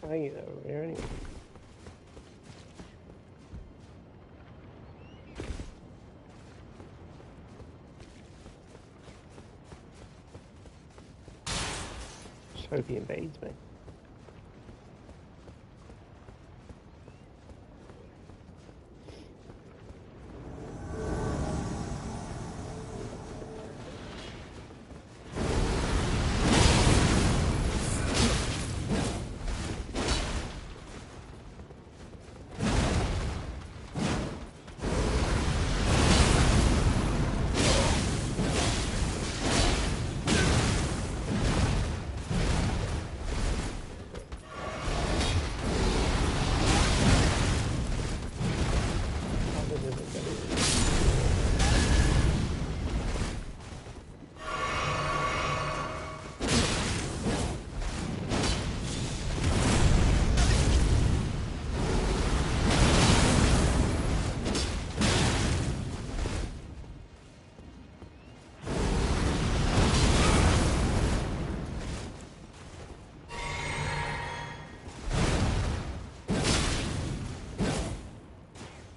I think he's over here anyway. Just hope he invades me.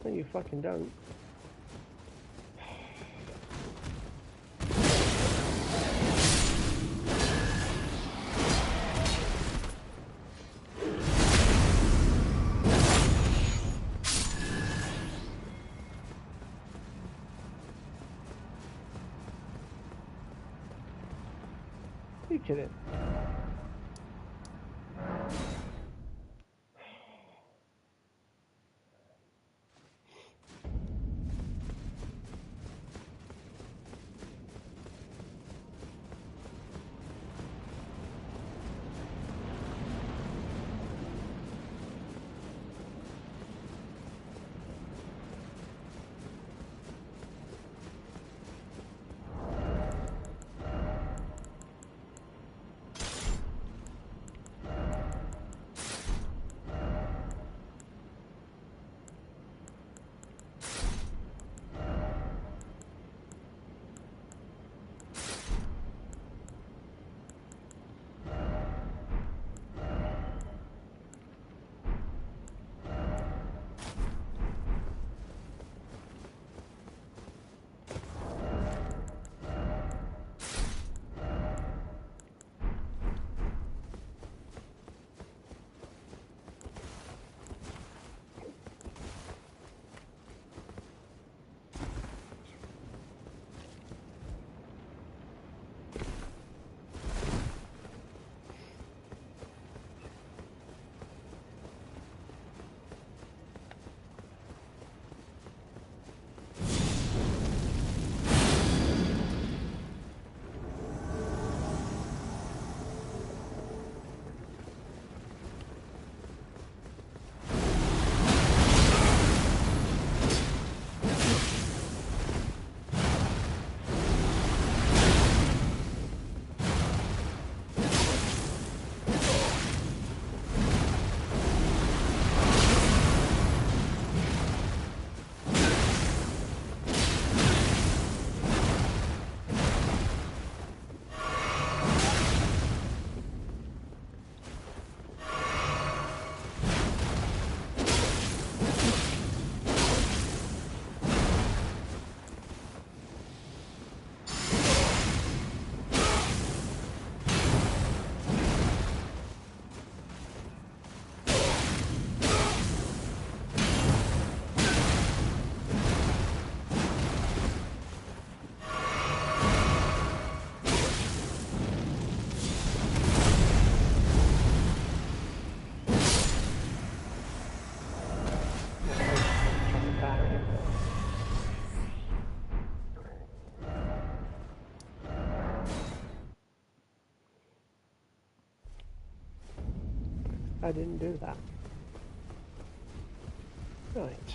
No, you fucking don't. You kidding? I didn't do that. Right.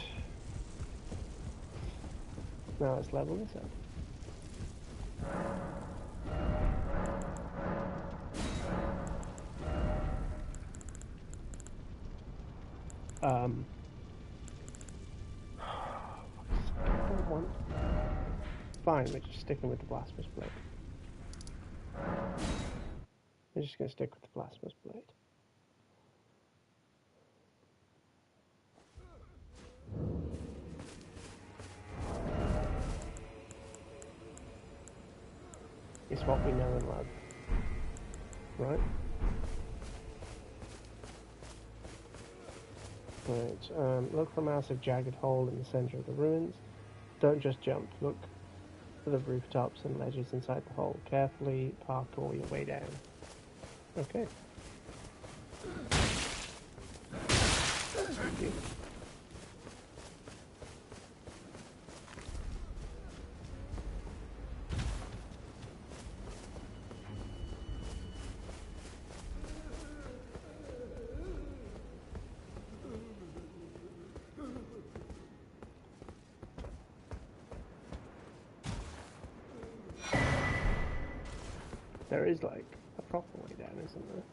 Now let's level this up. I don't want... Fine, we're just sticking with the blasphemous blade. We're just going to stick with the blasphemous blade. It's what we know and love. Right? Right, look for a massive jagged hole in the center of the ruins. Don't just jump, look for the rooftops and ledges inside the hole. Carefully parkour your way down. Okay. Thank you. There is like a proper way down, isn't there?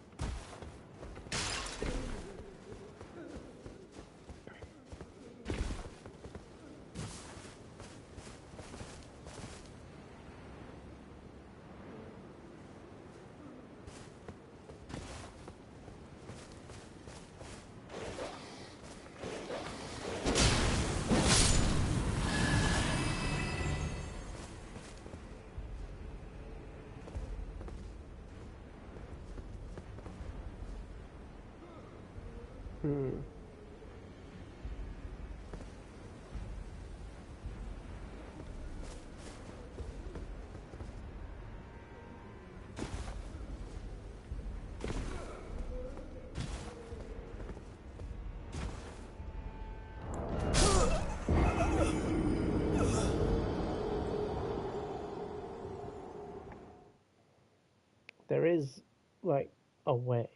There is, like, a way.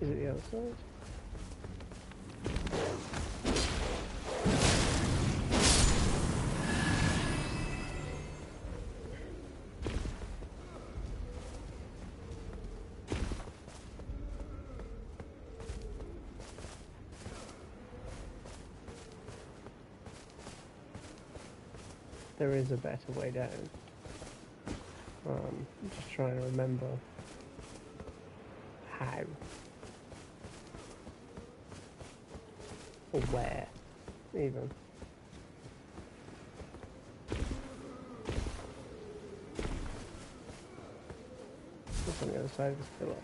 Is it the other side? There is a better way down. I'm just trying to remember how. Or where, even. What's on the other side of this pillar?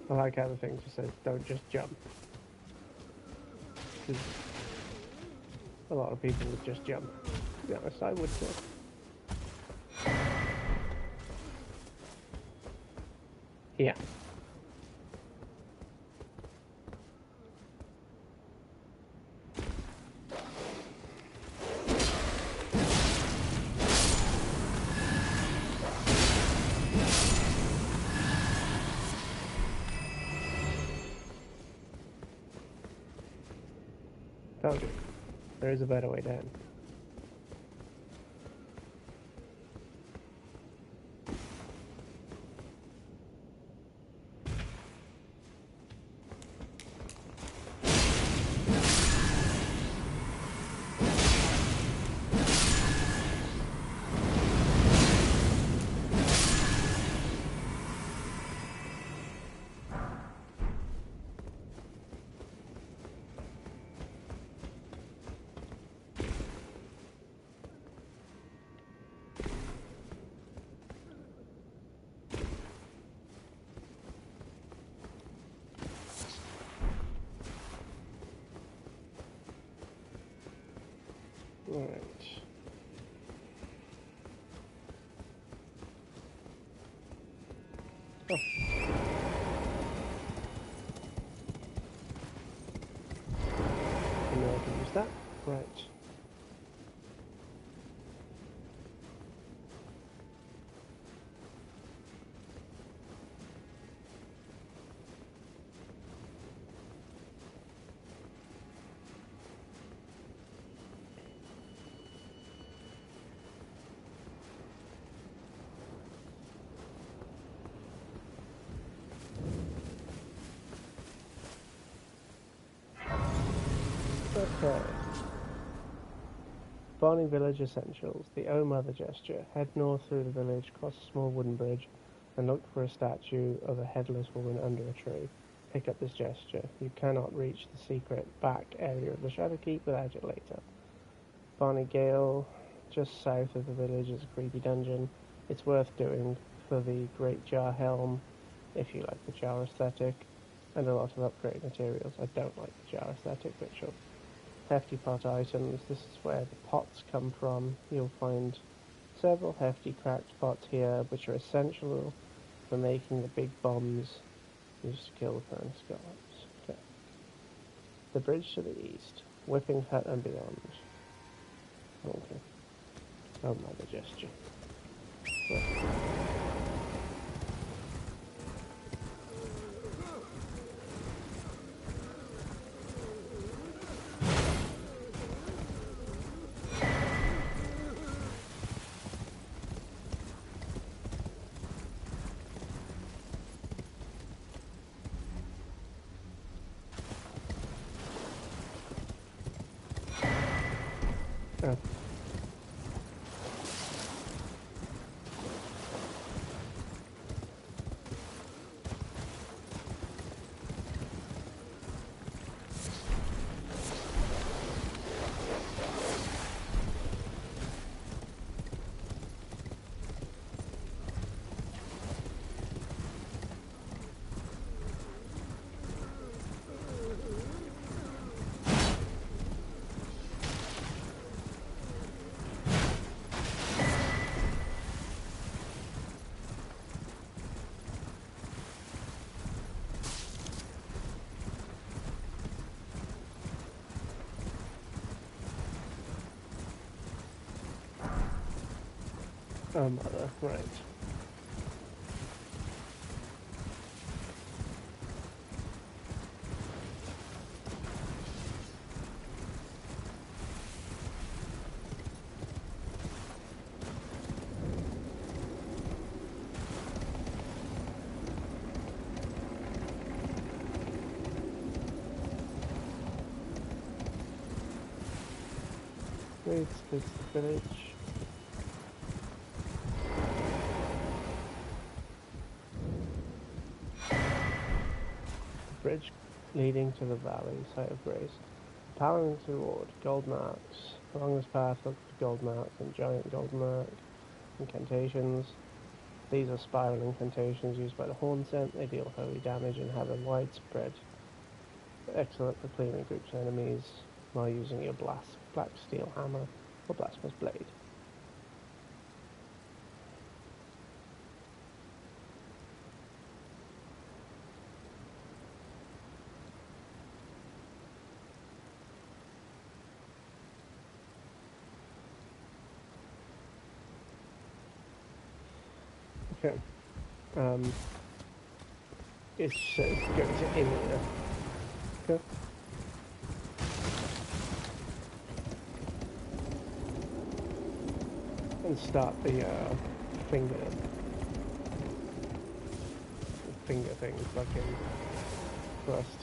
I like how the thing just says, don't just jump. A lot of people would just jump. To be honest, I would too. Yeah. That'll do. There is a better way down. Alright. Oh. And now I can use that. Right. Okay. Barney Village Essentials. The Oh Mother gesture. Head north through the village, cross a small wooden bridge, and look for a statue of a headless woman under a tree. Pick up this gesture. You cannot reach the secret back area of the Shadowkeep without it later. Barney Gale, just south of the village, is a creepy dungeon. It's worth doing for the Great Jar Helm, if you like the jar aesthetic, and a lot of upgrade materials. I don't like the jar aesthetic, but sure. Hefty pot items. This is where the pots come from. You'll find several hefty cracked pots here, which are essential for making the big bombs used to kill the furnace golems. Okay. The bridge to the east. Whipping hut and beyond. Okay. Oh, mother gesture. Right. Oh. Oh, mother. Right. It's the village. Bridge leading to the valley, site of grace. Powering toward gold marks. Along this path, look for gold marks and giant gold mark incantations. These are spiral incantations used by the Horn Scent. They deal heavy damage and have a widespread. Excellent for clearing groups of enemies while using your black steel hammer or blacksmith's blade. Okay. It says go to India. Okay. and start the finger thing fucking thrust.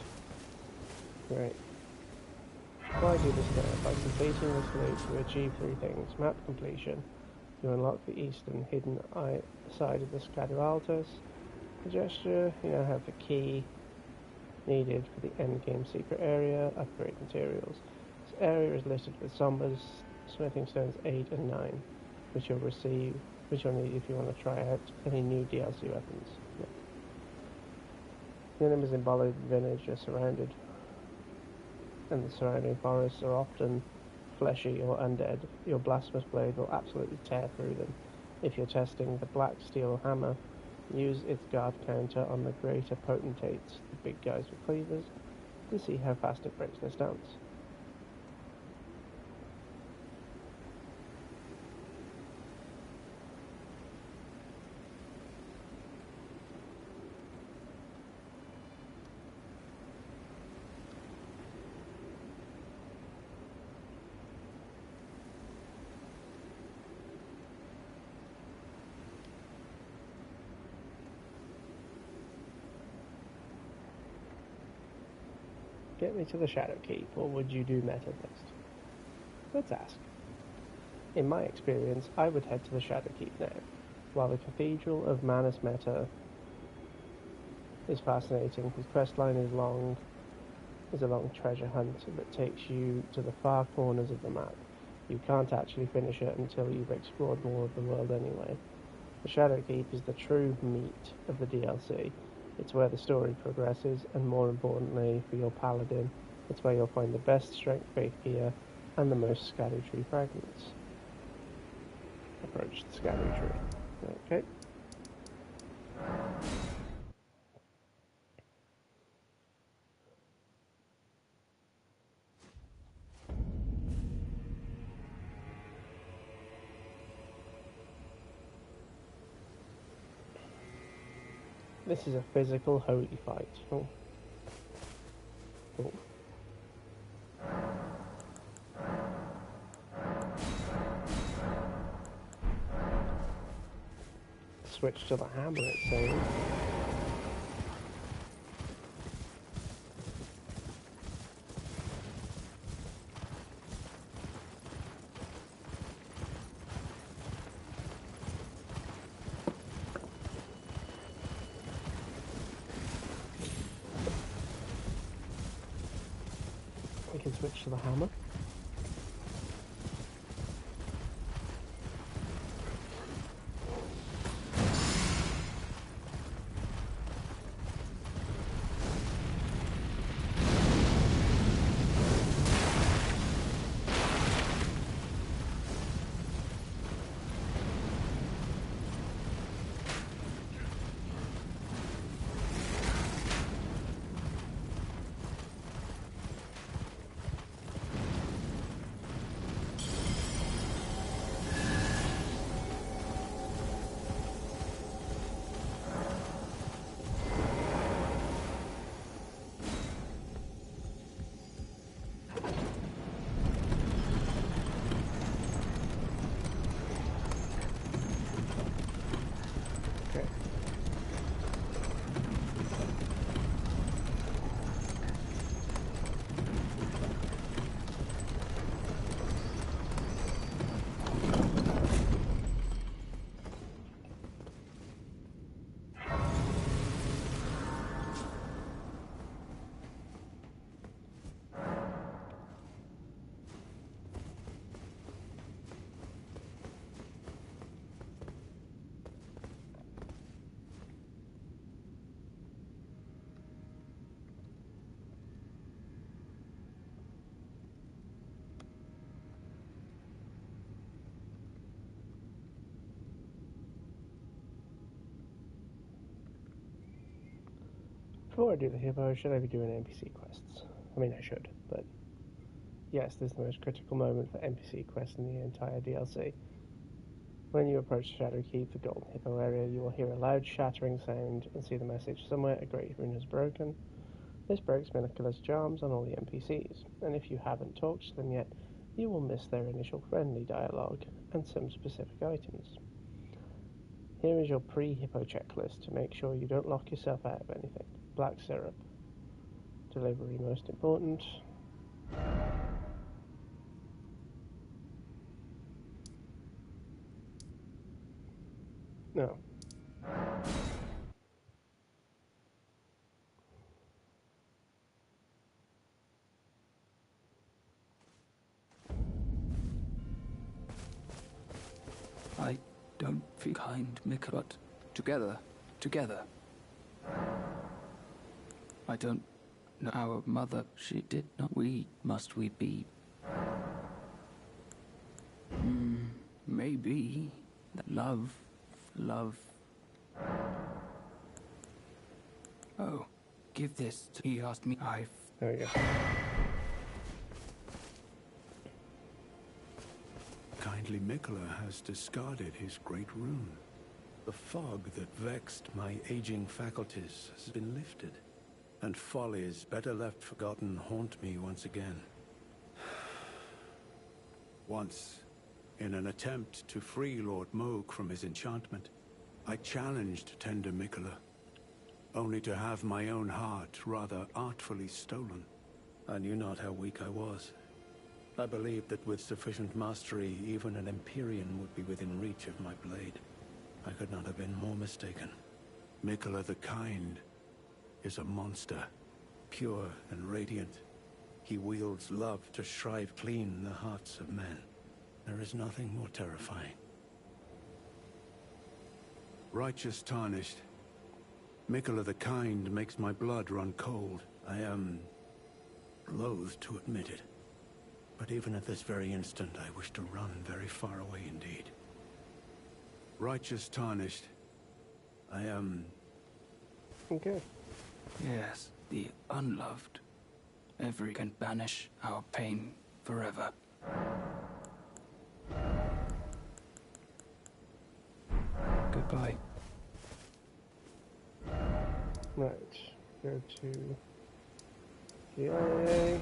Great. Why do this now? By completing this loop, you achieve 3 things. Map completion. You unlock the eastern hidden side of the Scatter Altus. The gesture, you now have the key needed for the endgame secret area. Upgrade materials. This area is listed with Sombra's Smithing Stones 8 and 9, which you'll need if you want to try out any new DLC weapons. Yeah. The enemies in Bollard Village are surrounded, and the surrounding forests are often fleshy or undead. Your blasphemous blade will absolutely tear through them. If you're testing the black steel hammer, use its guard counter on the greater potentates, the big guys with cleavers, to see how fast it breaks their stance. Get me to the Shadow Keep, or would you do meta next? Let's ask. In my experience, I would head to the Shadow Keep now. While the Cathedral of Manus Meta is fascinating, his questline is a long treasure hunt that takes you to the far corners of the map. You can't actually finish it until you've explored more of the world anyway. The Shadow Keep is the true meat of the DLC. It's where the story progresses, and more importantly, for your paladin, it's where you'll find the best strength faith gear and the most scatter tree fragments. Approach the scatter tree. Okay. This is a physical holy fight. Oh. Cool. Switch to the hammer, it's saying. We can switch to the hammer. Before I do the hippo, should I be doing NPC quests? I mean, I should, but yes, this is the most critical moment for NPC quests in the entire DLC. When you approach Shadow Keep, the Golden Hippo area, you will hear a loud shattering sound and see the message, somewhere a great rune is broken. This breaks Minicula's charms on all the NPCs, and if you haven't talked to them yet, You will miss their initial friendly dialogue and some specific items. Here is your pre-hippo checklist to make sure you don't lock yourself out of anything. Black syrup. Delivery most important. No. I don't feel kind, Mika, but together. I don't know our mother. She did not. Must we be? Maybe. Love. Oh, give this to... He asked me. There we go. Kindly Mikola has discarded his great rune. The fog that vexed my aging faculties has been lifted, and follies better left forgotten haunt me once again. Once, in an attempt to free Lord Moog from his enchantment, I challenged tender Mikola, only to have my own heart rather artfully stolen. I knew not how weak I was. I believed that with sufficient mastery, even an Empyrean would be within reach of my blade. I could not have been more mistaken. Mikola the Kind is a monster, pure and radiant. He wields love to shrive clean the hearts of men. There is nothing more terrifying. Righteous Tarnished. Mikola the Kind makes my blood run cold. I am loath to admit it. But even at this very instant, I wish to run very far away indeed. Righteous Tarnished. I am... Okay. Yes, the unloved. Every can banish our pain forever. Goodbye. Right. Go to the IA.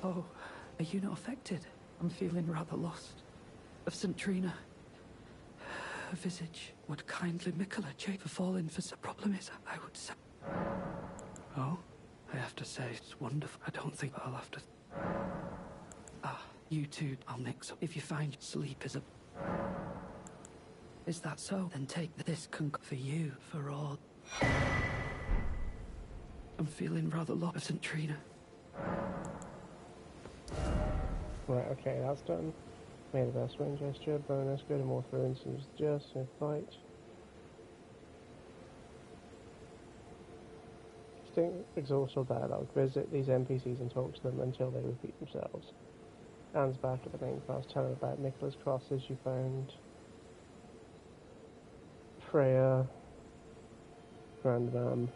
Oh, are you not affected? I'm feeling rather lost. Of St. Trina. Her visage would kindly Mikola for falling for the problem is, I would say. Oh, I have to say, it's wonderful. I don't think I'll have to... you two, I'll mix up. If you find sleep is a... Is that so? Then take this for you, for all. I'm feeling rather lost of St. Trina. Right, okay, that's done. Made a best win gesture, bonus, go to more for instance, just so fight. Exhaust or dialogue. Visit these NPCs and talk to them until they repeat themselves. Anne's back at the main class, tell her about Nicola's crosses you found. Freya. Grandmam.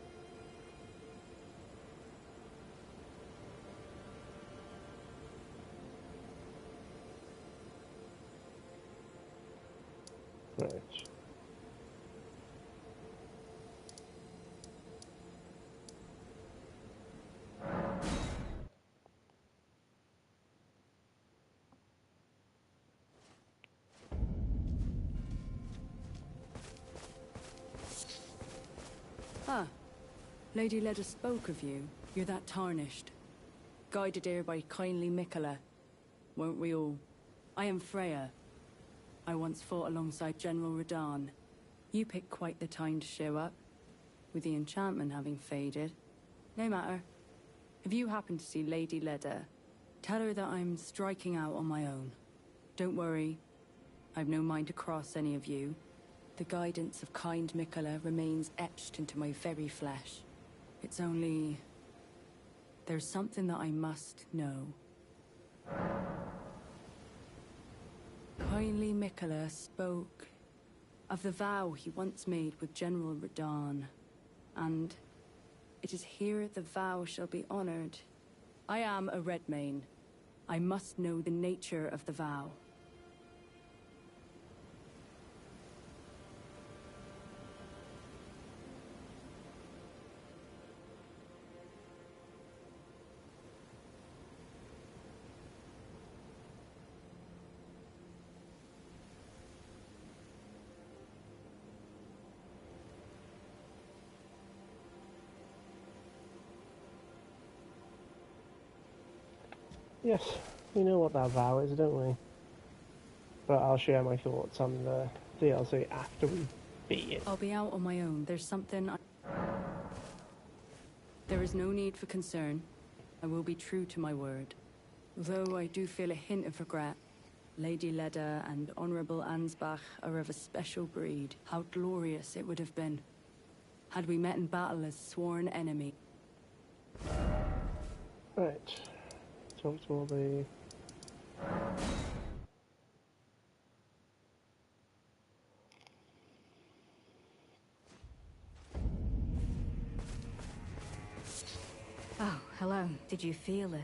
Right. Ah, Lady Leda spoke of you. You're that tarnished. Guided here by kindly Mikola. Won't we all? I am Freya. I once fought alongside General Radahn. You picked quite the time to show up, with the enchantment having faded. No matter. If you happen to see Lady Leda, tell her that I'm striking out on my own. Don't worry. I've no mind to cross any of you. The guidance of kind Mikola remains etched into my very flesh. It's only... there's something that I must know. Kindly Mikola spoke of the vow he once made with General Radahn, and it is here the vow shall be honored. I am a Redmane. I must know the nature of the vow. Yes, we know what that vow is, don't we? But I'll share my thoughts on the DLC after we beat it. I'll be out on my own. There's something There is no need for concern. I will be true to my word. Though I do feel a hint of regret. Lady Leda and Honorable Ansbach are of a special breed. How glorious it would have been had we met in battle as sworn enemy. Right. Talk to all the... Oh, hello. Did you feel it?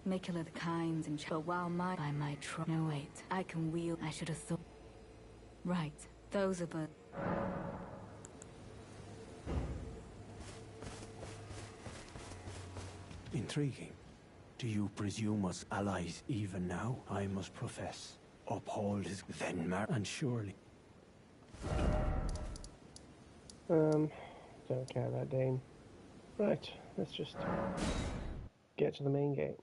Mikula the Kind's and but while by my no wait, I can wield. I should have thought. Right, those are the. Intriguing. Do you presume us allies even now? I must profess. Uphold his then and surely. Don't care about Dane. Right, let's just get to the main gate.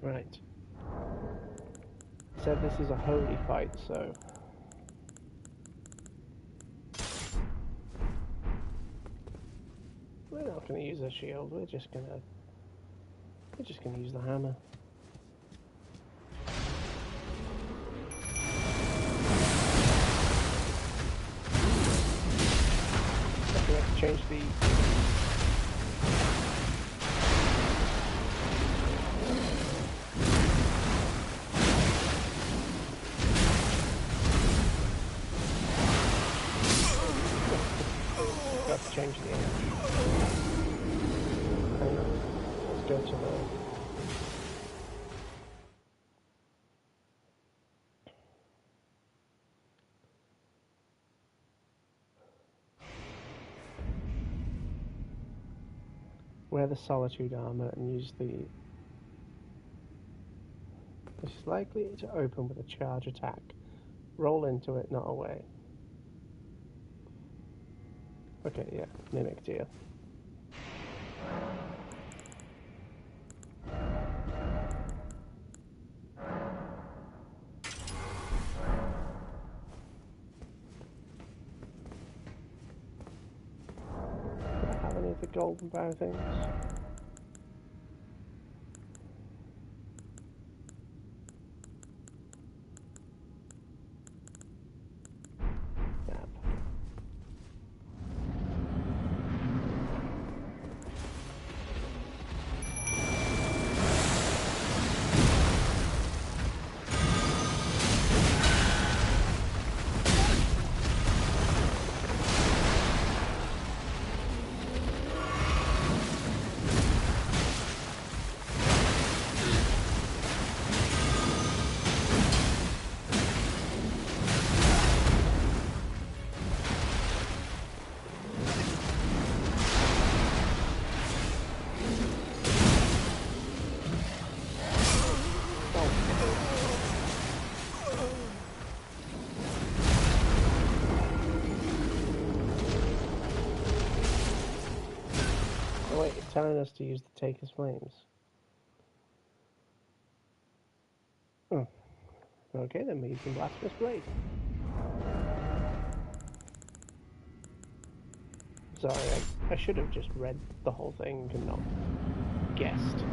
Right. Said this is a holy fight, so... We're not going to use a shield, we're just going to use the hammer. We have to change the... change the image. Hang on. Let's go to the... Wear the Solitude armor and use the... This is likely to open with a charge attack. Roll into it, not away. Okay, yeah, mimic deal. Do I have any of the golden bow things? Telling us to use the Taker's Flames. Oh. Okay, then we use the Blasphemous Blade. Sorry, I should have just read the whole thing and not guessed.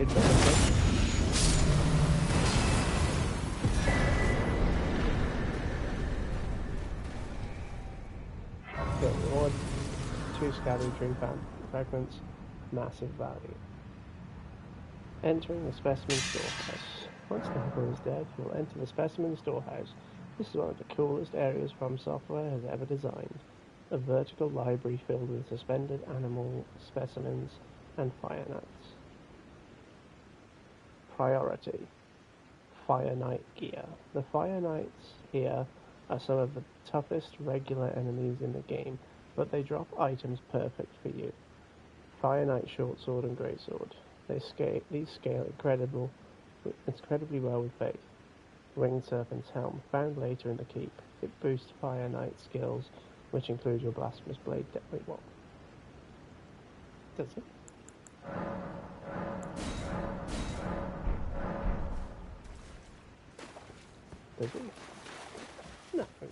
damage on the front. Okay, reward 2 scavenging fragments, massive value. Entering the specimen storehouse. Once the Hitler is dead, you'll enter the specimen storehouse. This is one of the coolest areas From Software has ever designed. A vertical library filled with suspended animal specimens and fire knights. Priority. Fire Knight gear. The Fire Knights here are some of the toughest regular enemies in the game, but they drop items perfect for you. Fire Knight short sword and great sword. These scale incredibly well with faith. Winged Serpent's helm, found later in the keep. It boosts Fire Knight skills, which include your Blasphemous Blade Deadly One. Does it? Does it? Nothing.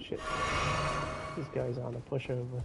Shit. These guys aren't a pushover.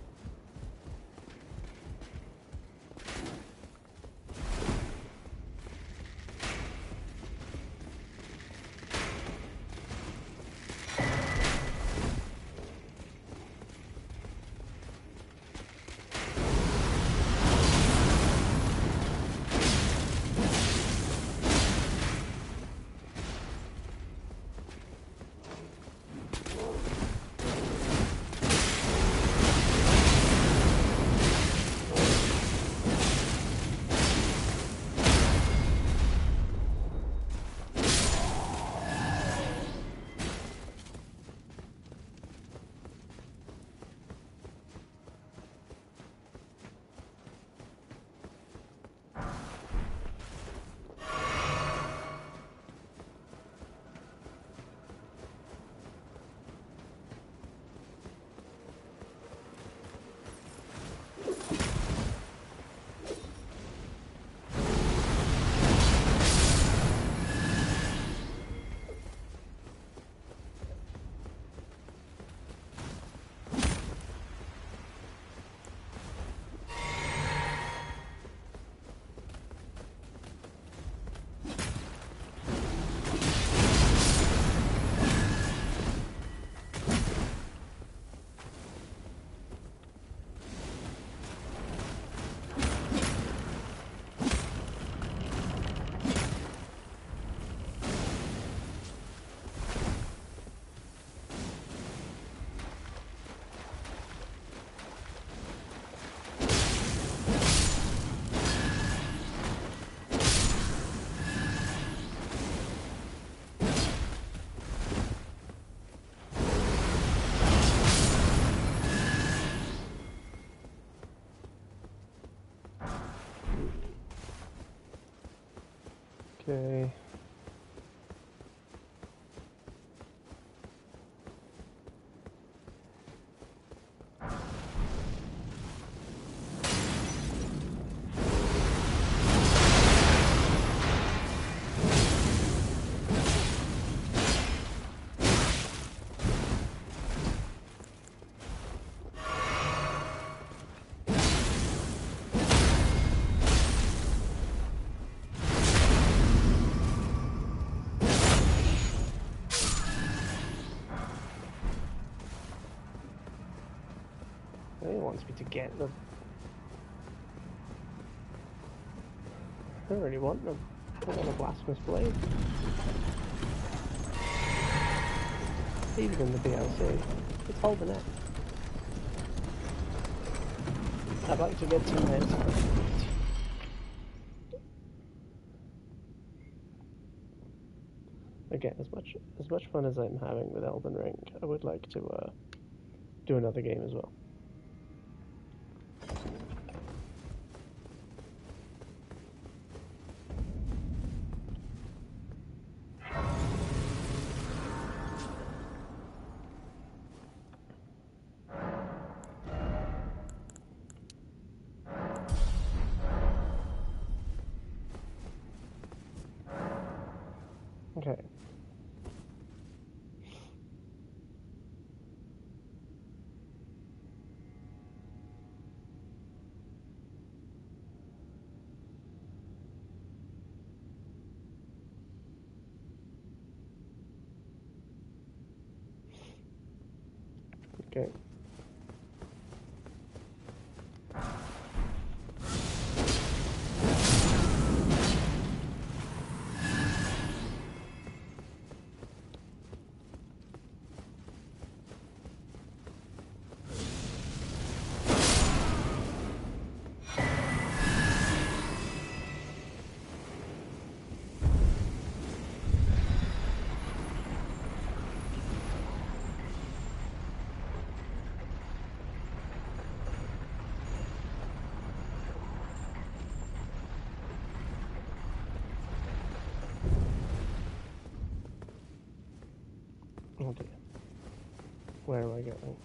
Okay. He wants me to get them. I don't really want them. I want a blasphemous blade. Even in the DLC. It's holding it. I'd like to get some hits. Again, as much fun as I'm having with Elden Ring, I would like to do another game as well. Okay. Okay. Oh dear. Where am I going?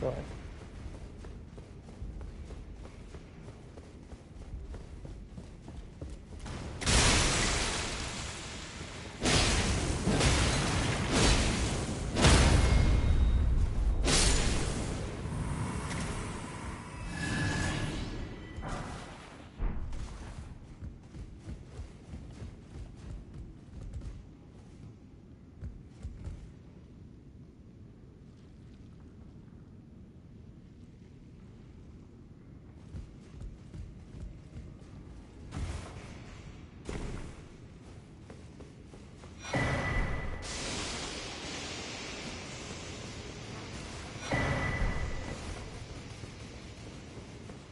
Right.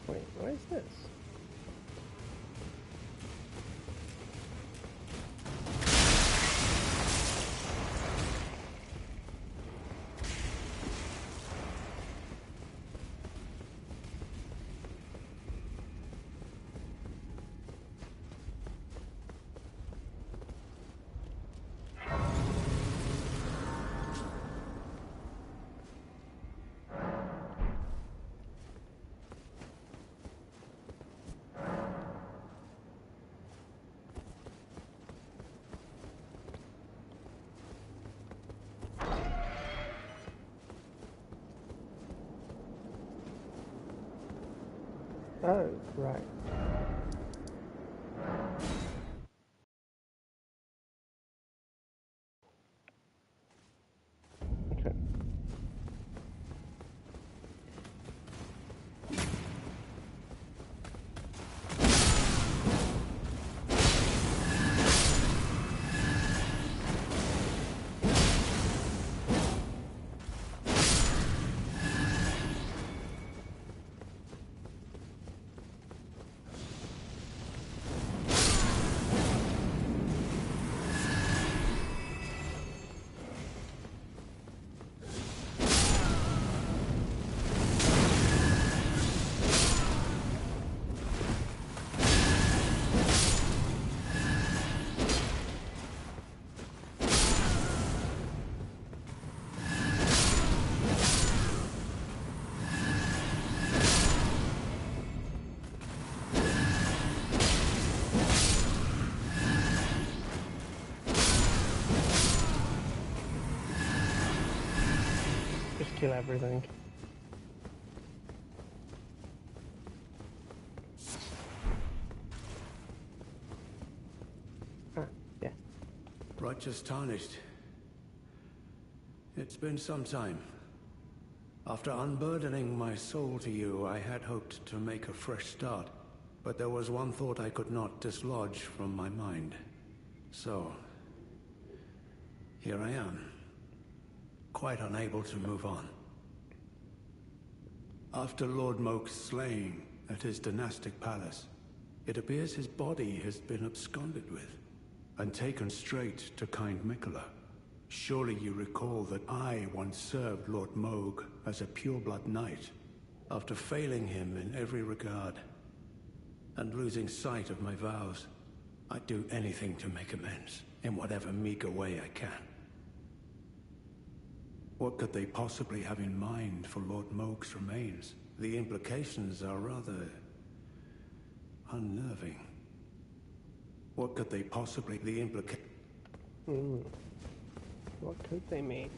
Wait, what is this? Oh, right. Okay. Just kill everything. Ah. righteous tarnished. It's been some time. After unburdening my soul to you, I had hoped to make a fresh start. But there was one thought I could not dislodge from my mind. So, here I am, quite unable to move on. After Lord Moke's slaying at his dynastic palace, it appears his body has been absconded with and taken straight to kind Mikola. Surely you recall that I once served Lord Moog as a pureblood knight, after failing him in every regard, and losing sight of my vows. I'd do anything to make amends, in whatever meager way I can. What could they possibly have in mind for Lord Moog's remains? The implications are rather unnerving. What could they possibly... What could they mean?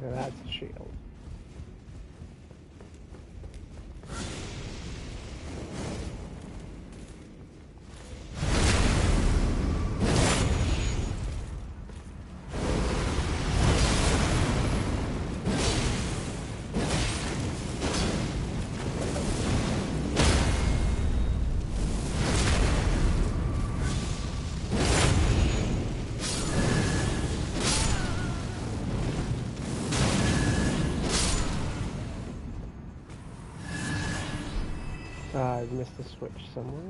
Now that's a shield. I missed a switch somewhere.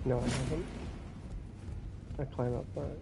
No, I haven't. I climb up that.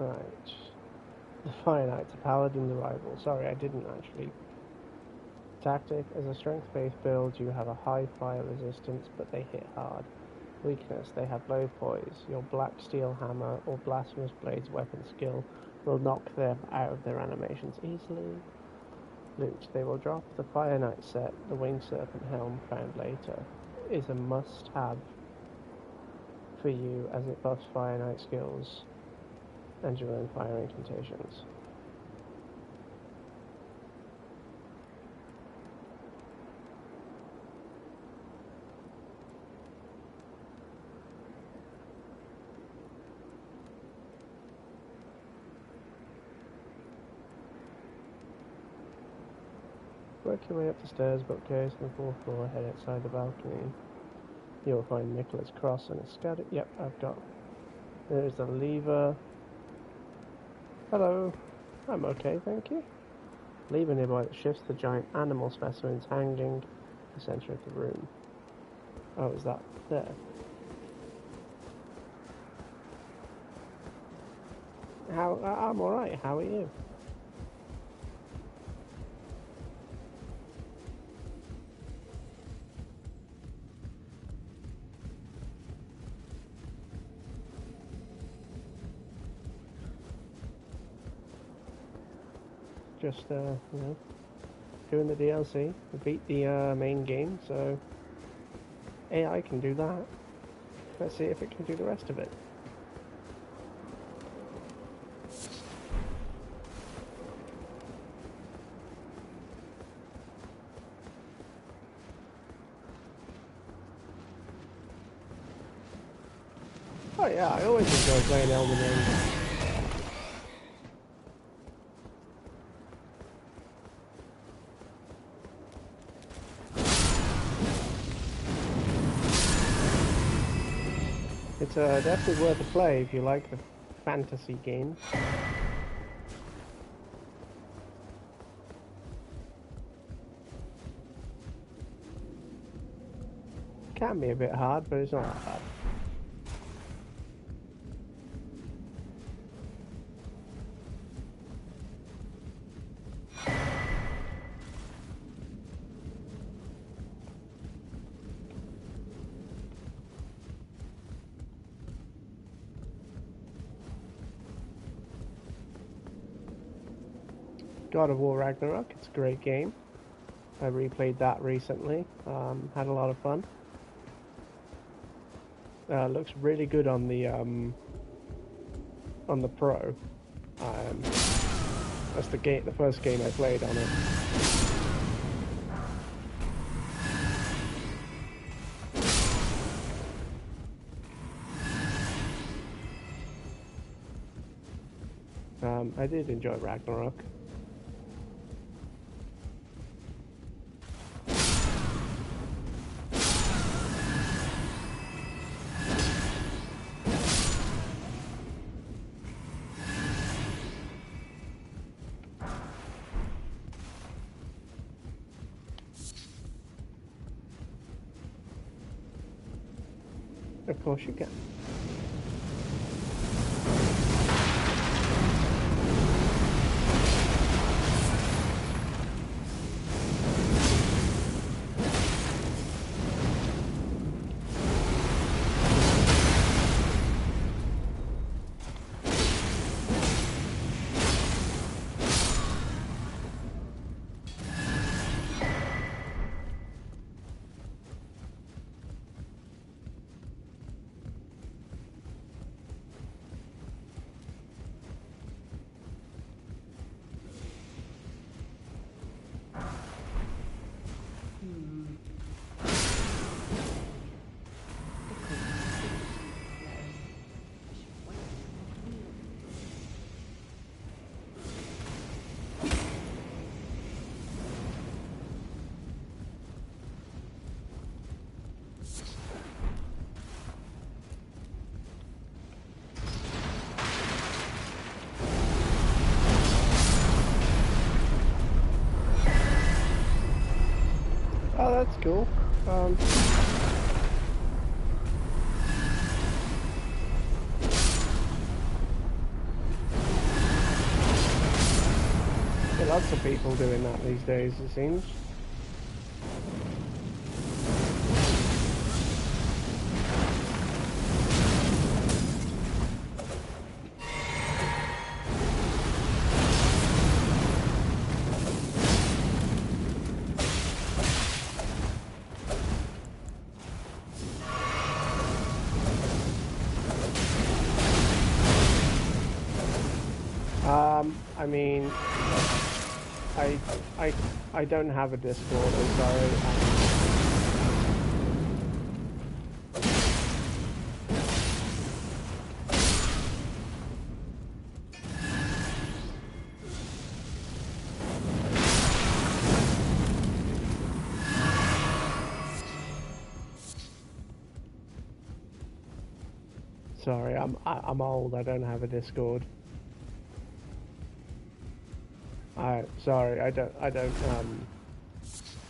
Right. The Fire Knight's a paladin's arrival. Sorry, I didn't actually. Tactic: as a strength-based build, you have a high fire resistance, but they hit hard. Weakness: they have low poise. Your Black Steel Hammer or Blasphemous Blade's weapon skill will knock them out of their animations easily. Loot: they will drop the Fire Knight set. The Winged Serpent Helm, found later, is a must-have for you as it buffs Fire Knight skills and your own fire incantations. Work your way up the stairs, bookcase on the fourth floor, head outside the balcony. You'll find Nicholas' cross and his scattered. Yep, I've got. There's the lever. Hello. I'm okay, thank you. Lever nearby that shifts the giant animal specimens hanging in the centre of the room. Oh, is that there? I'm alright, how are you? Just, you know, doing the DLC, beat the main game, so AI can do that. Let's see if it can do the rest of it. Oh yeah, I always enjoy playing Elden Ring. It's definitely worth a play if you like the fantasy games. Can be a bit hard, but it's not that bad. God of War Ragnarok, it's a great game. I replayed that recently, had a lot of fun. Looks really good on the Pro. That's the first game I played on it. I did enjoy Ragnarok. Of course you can. Oh, that's cool. Lots of people doing that these days, it seems. I mean, I don't have a Discord, I'm sorry. Sorry, I'm old. I don't have a Discord. Sorry, I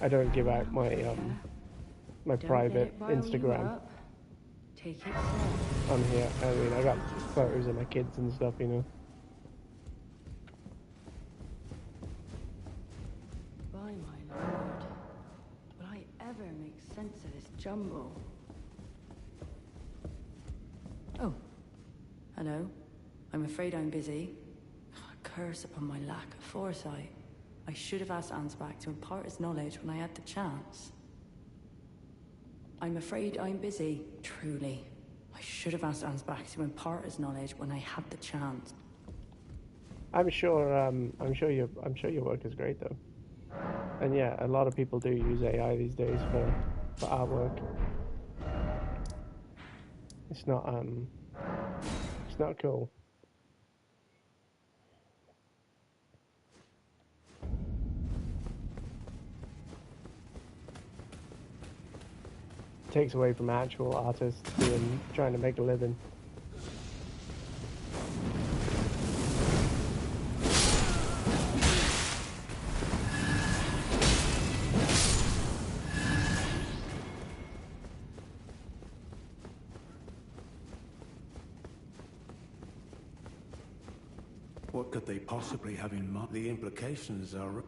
don't give out my my private Instagram. Take it slow. On here. I mean, I got photos of my kids and stuff, you know. By my lord, will I ever make sense of this jumble? Oh, hello. I'm afraid I'm busy. A curse upon my lack of foresight. I should have asked Ansbach to impart his knowledge when I had the chance. I'm afraid I'm busy, truly. I should have asked Ansbach to impart his knowledge when I had the chance. I'm sure your work is great though. And yeah, a lot of people do use AI these days for artwork. It's not cool. Takes away from actual artists trying to make a living. What could they possibly have in mind? The implications are...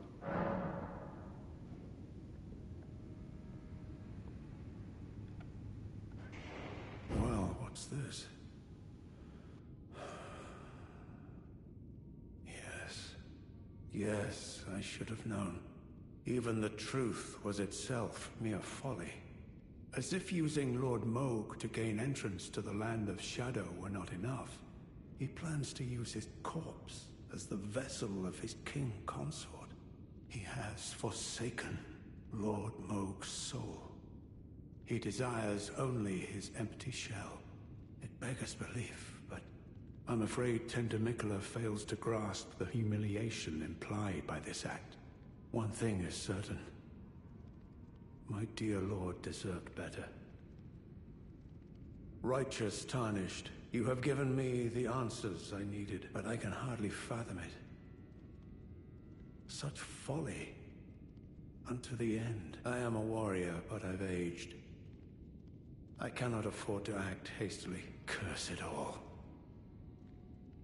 Well, what's this? Yes, I should have known. Even the truth was itself mere folly. As if using Lord Moog to gain entrance to the Land of Shadow were not enough, he plans to use his corpse as the vessel of his king consort. He has forsaken Lord Moog's soul. He desires only his empty shell. It beggars belief, but I'm afraid Tender Mikola fails to grasp the humiliation implied by this act. One thing is certain. My dear lord deserved better. Righteous Tarnished, you have given me the answers I needed, but I can hardly fathom it. Such folly. Unto the end. I am a warrior, but I've aged. I cannot afford to act hastily. Curse it all.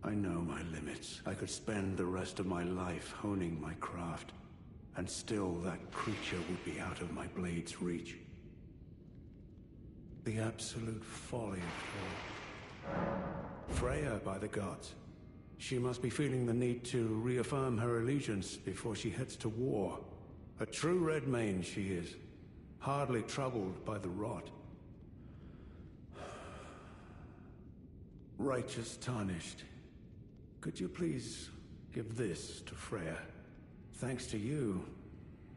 I know my limits. I could spend the rest of my life honing my craft, and still that creature would be out of my blade's reach. The absolute folly of it all. Freya, by the gods. She must be feeling the need to reaffirm her allegiance before she heads to war. A true Redmane she is, hardly troubled by the rot. Righteous Tarnished, could you please give this to Freya? Thanks to you,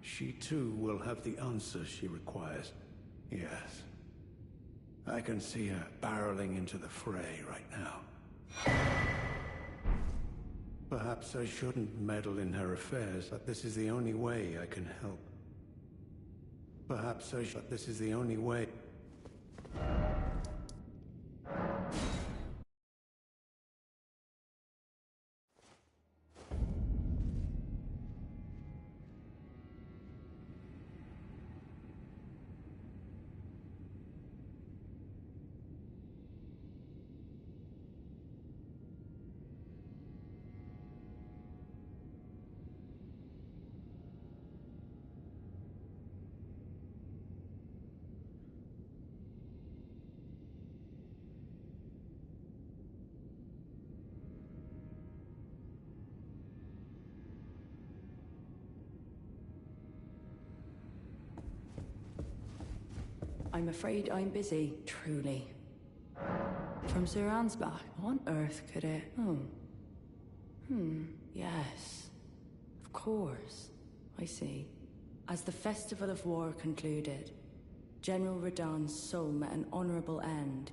she too will have the answer she requires. Yes. I can see her barreling into the fray right now. Perhaps I shouldn't meddle in her affairs, but this is the only way I can help. Perhaps this is the only way... I'm afraid I'm busy, truly. From Sir Ansbach? What on earth could it... Oh. Yes. Of course. I see. As the Festival of War concluded, General Radahn's soul met an honorable end,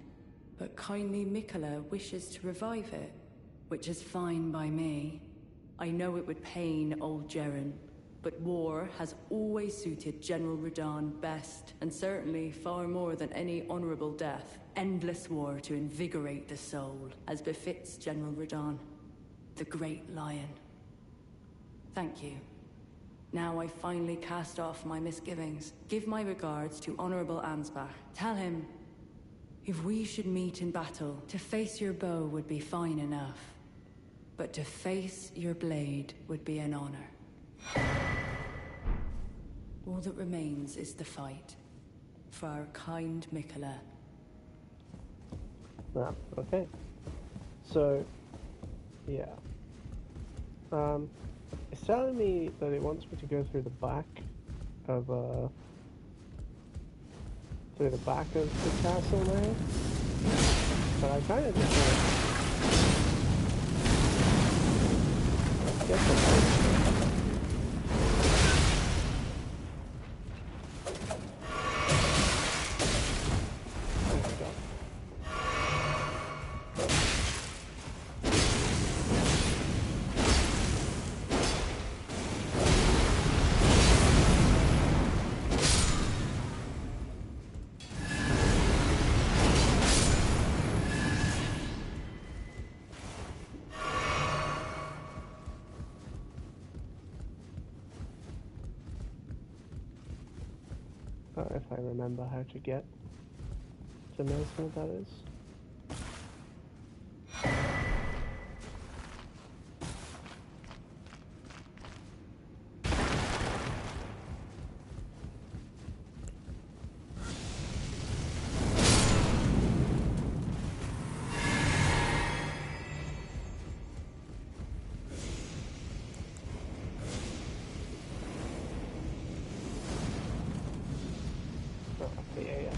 but kindly Mikola wishes to revive it, which is fine by me. I know it would pain old Jeren, but war has always suited General Radahn best, and certainly far more than any honorable death. Endless war to invigorate the soul, as befits General Radahn, the great lion. Thank you. Now I finally cast off my misgivings. Give my regards to Honorable Ansbach. Tell him, if we should meet in battle, to face your bow would be fine enough, but to face your blade would be an honor. All that remains is the fight, for our kind Mikola. Ah, okay. So, yeah. It's telling me that it wants me to go through the back of the castle now. But I kind of just want to get the if I remember how to get to Mesmer, that is. Yeah.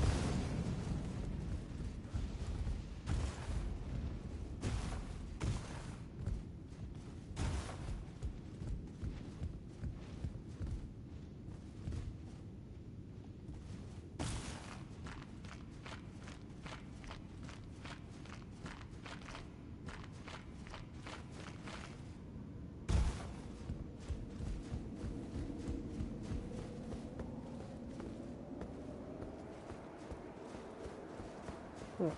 Right.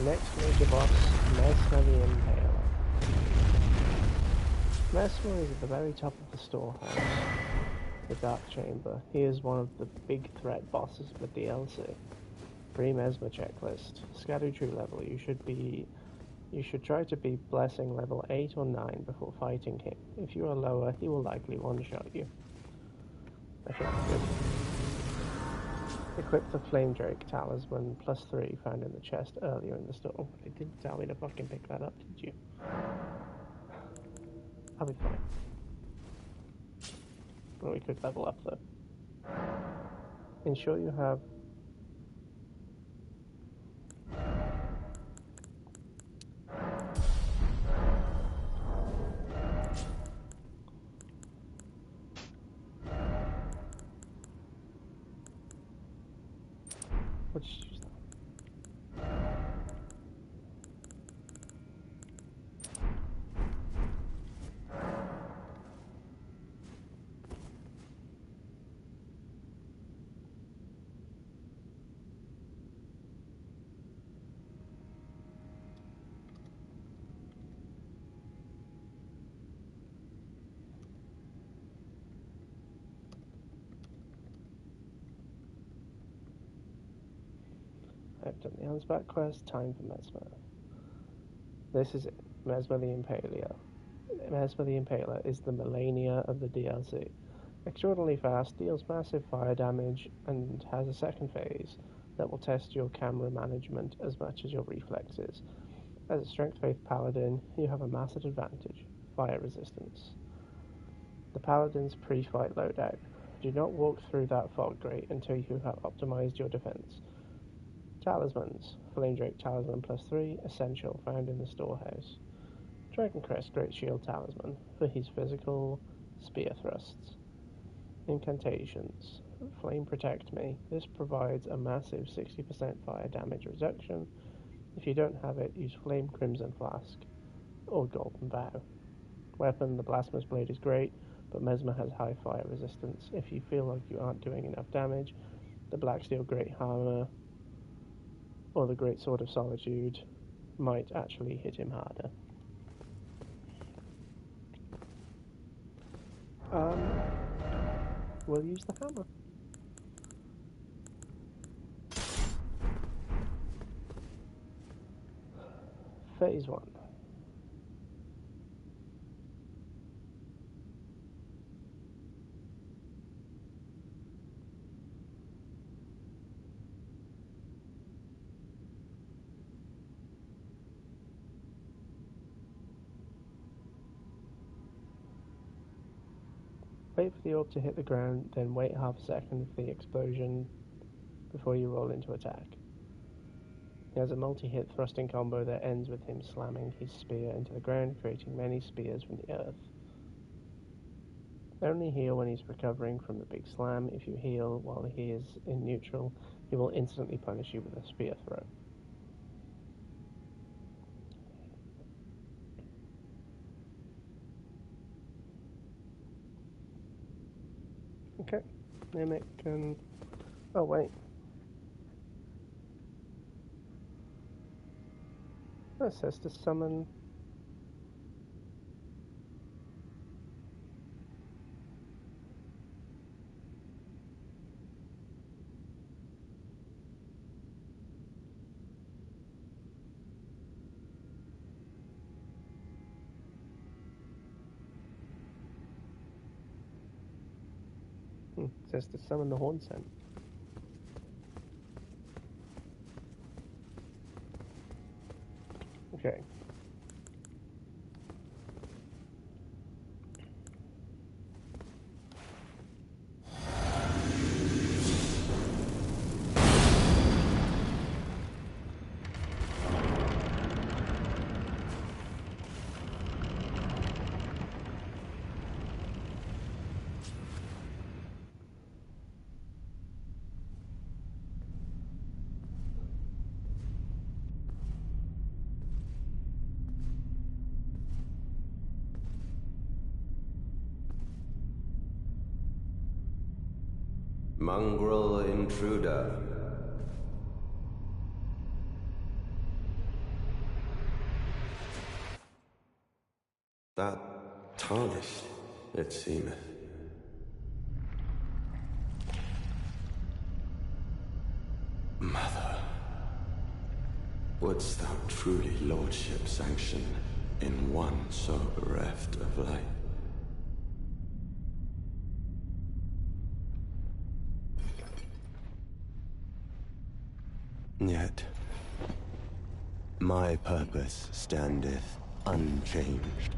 Next major boss, Mesmer the Impaler. Mesmer is at the very top of the storehouse, the Dark Chamber. He is one of the big threat bosses of the DLC. Pre-Mesmer checklist. Scadu True level. You should try to be Blessing level 8 or 9 before fighting him. If you are lower, he will likely one-shot you. I think we're good. Equip the Flame Drake Talisman +3 found in the chest earlier in the store. It didn't tell me to fucking pick that up, did you? I'll be fine. Well, we could level up though. Ensure you have We'll just use that. I've done the Ansbach quest, time for Mesmer. This is it, Mesmer the Impaler. Mesmer the Impaler is the Melania of the DLC. Extraordinarily fast, deals massive fire damage, and has a second phase that will test your camera management as much as your reflexes. As a strength-based paladin, you have a massive advantage, fire resistance. The paladin's pre-fight loadout. Do not walk through that fog grate until you have optimized your defense. Talismans. Flamedrake Talisman +3, essential, found in the storehouse. Dragoncrest Great Shield Talisman, for his physical spear thrusts. Incantations. Flame Protect Me. This provides a massive 60% fire damage reduction. If you don't have it, use Flame Crimson Flask or Golden Bow. Weapon, the Blasphemous Blade is great, but Mesmer has high fire resistance. If you feel like you aren't doing enough damage, the Blacksteel Great Hammer or the Great Sword of Solitude might actually hit him harder. We'll use the hammer. Phase 1. Wait for the orb to hit the ground, then wait half a second for the explosion before you roll into attack. He has a multi-hit thrusting combo that ends with him slamming his spear into the ground, creating many spears from the earth. Only heal when he's recovering from the big slam. If you heal while he is in neutral, he will instantly punish you with a spear throw. Okay, Mimic can... Oh wait. That says to summon... It says to summon the Horn Scent. Okay. Mongrel intruder. That tarnished, it seemeth. Mother, wouldst thou truly lordship sanction in one so bereft of light? Yet, my purpose standeth unchanged.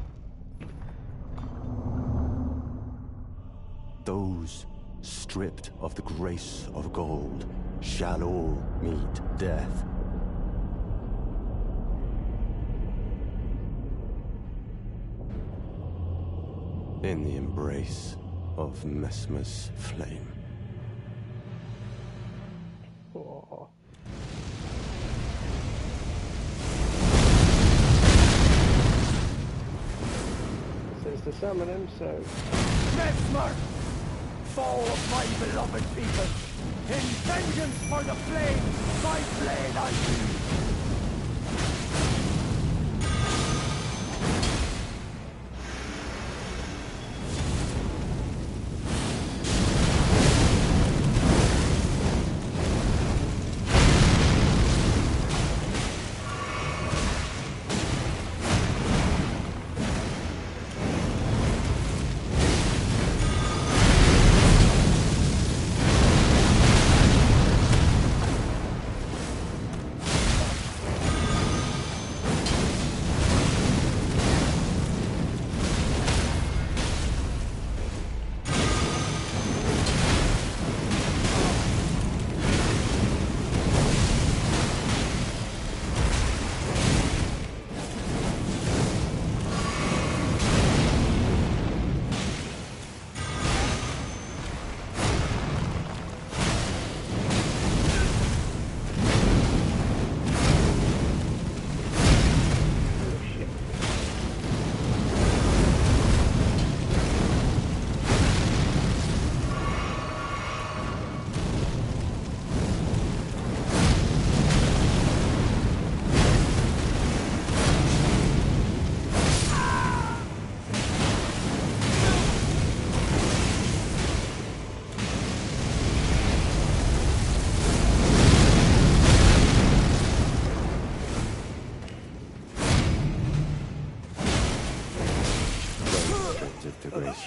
Those stripped of the grace of gold shall all meet death. In the embrace of Mesmer's flame. Oh. is to summon him, so... Mesmer! Foe of my beloved people! In vengeance for the flames, my blade I wield!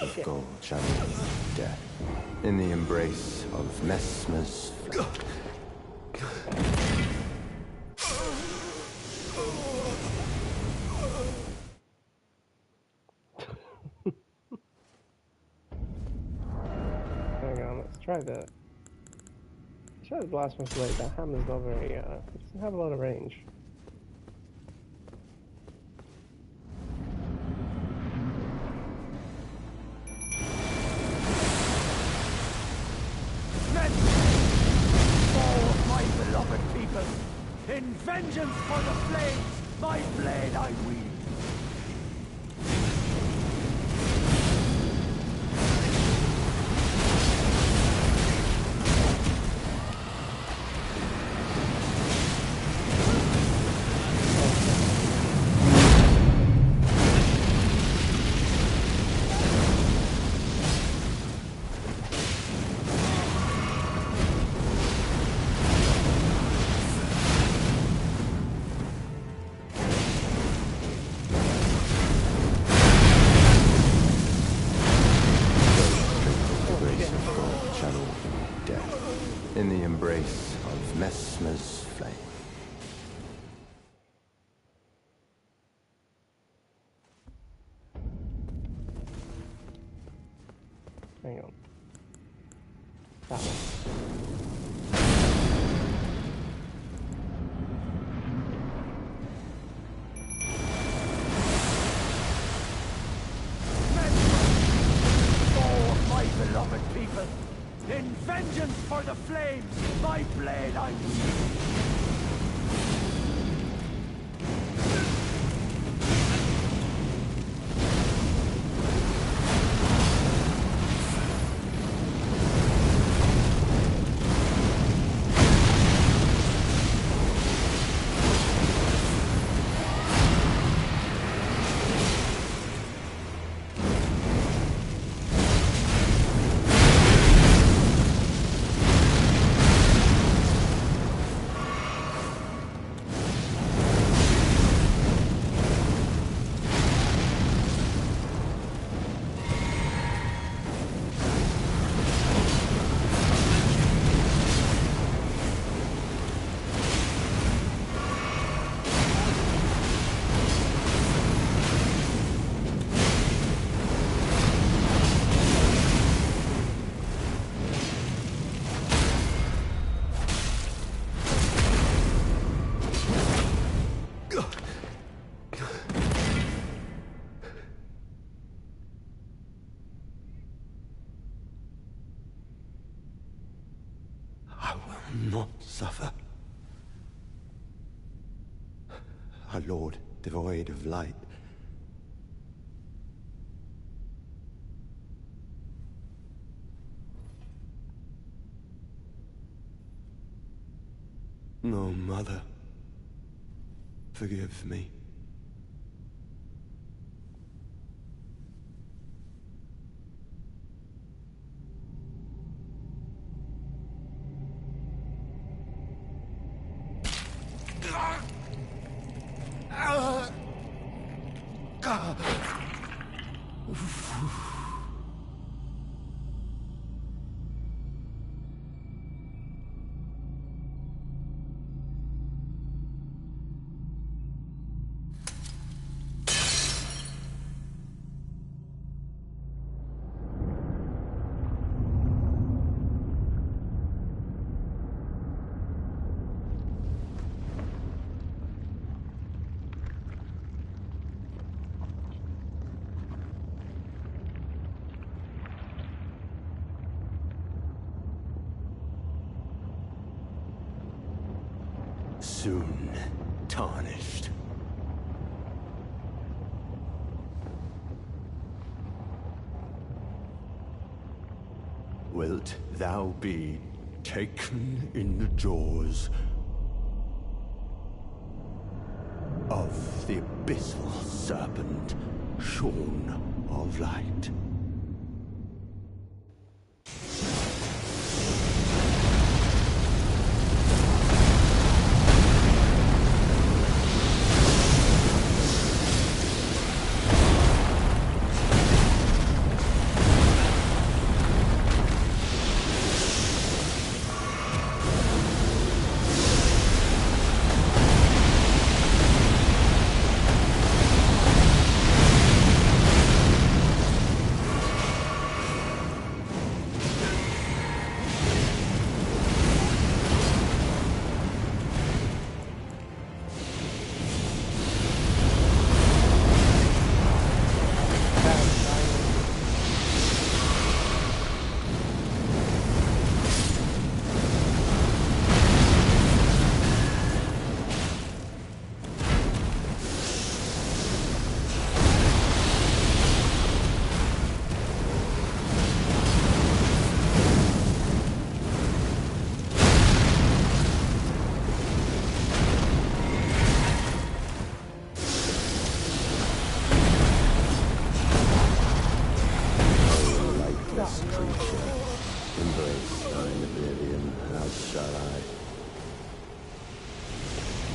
Of gold shall meet death in the embrace of Mesmer's flame. Hang on, let's try the... Try the blasphemous blade. That hammer's not very, it doesn't have a lot of range. In vengeance for the flames, my blade I wield. In the embrace of Mesmer's flame. Hang on. That one. Beloved people, in vengeance for the flames, my blade I wield. Not suffer. Our Lord, devoid of light. No, Mother. Forgive me. Soon tarnished. Wilt thou be taken in the jaws of the abyssal serpent, shorn of light?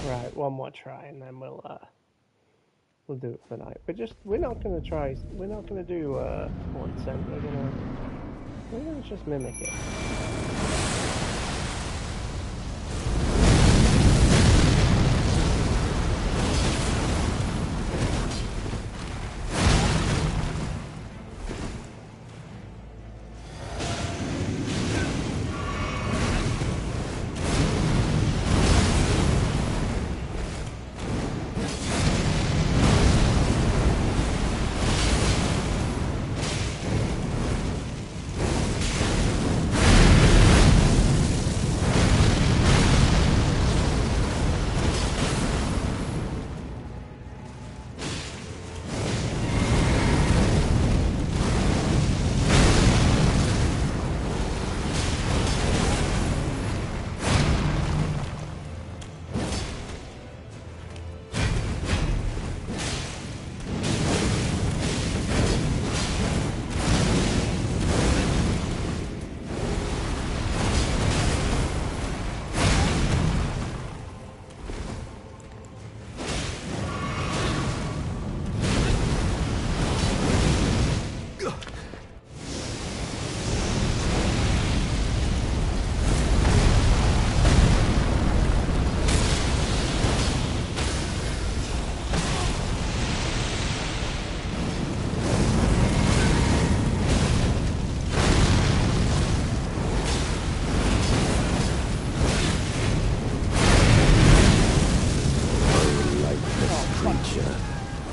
Right, one more try, and then we'll do it for the night. We're not gonna do 1 cent. We're gonna just mimic it.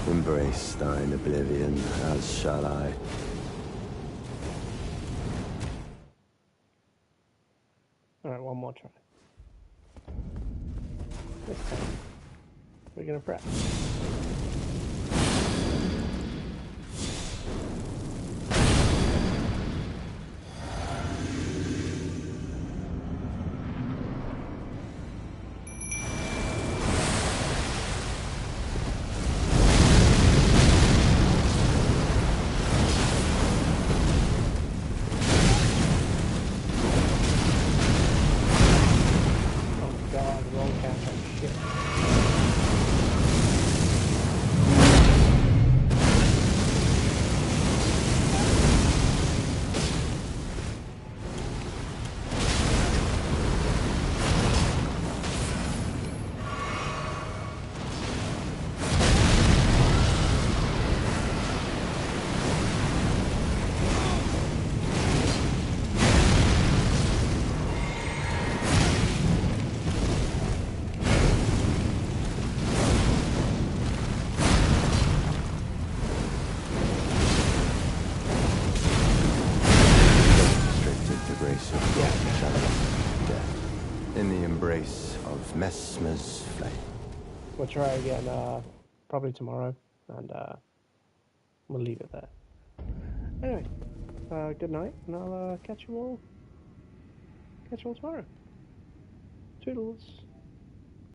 Embrace thine oblivion, as shall I. Alright, one more try. This time, we're gonna prep. embrace of Mesmer's flame. We'll try again probably tomorrow, and we'll leave it there. Anyway, good night, and I'll catch you all tomorrow. Toodles.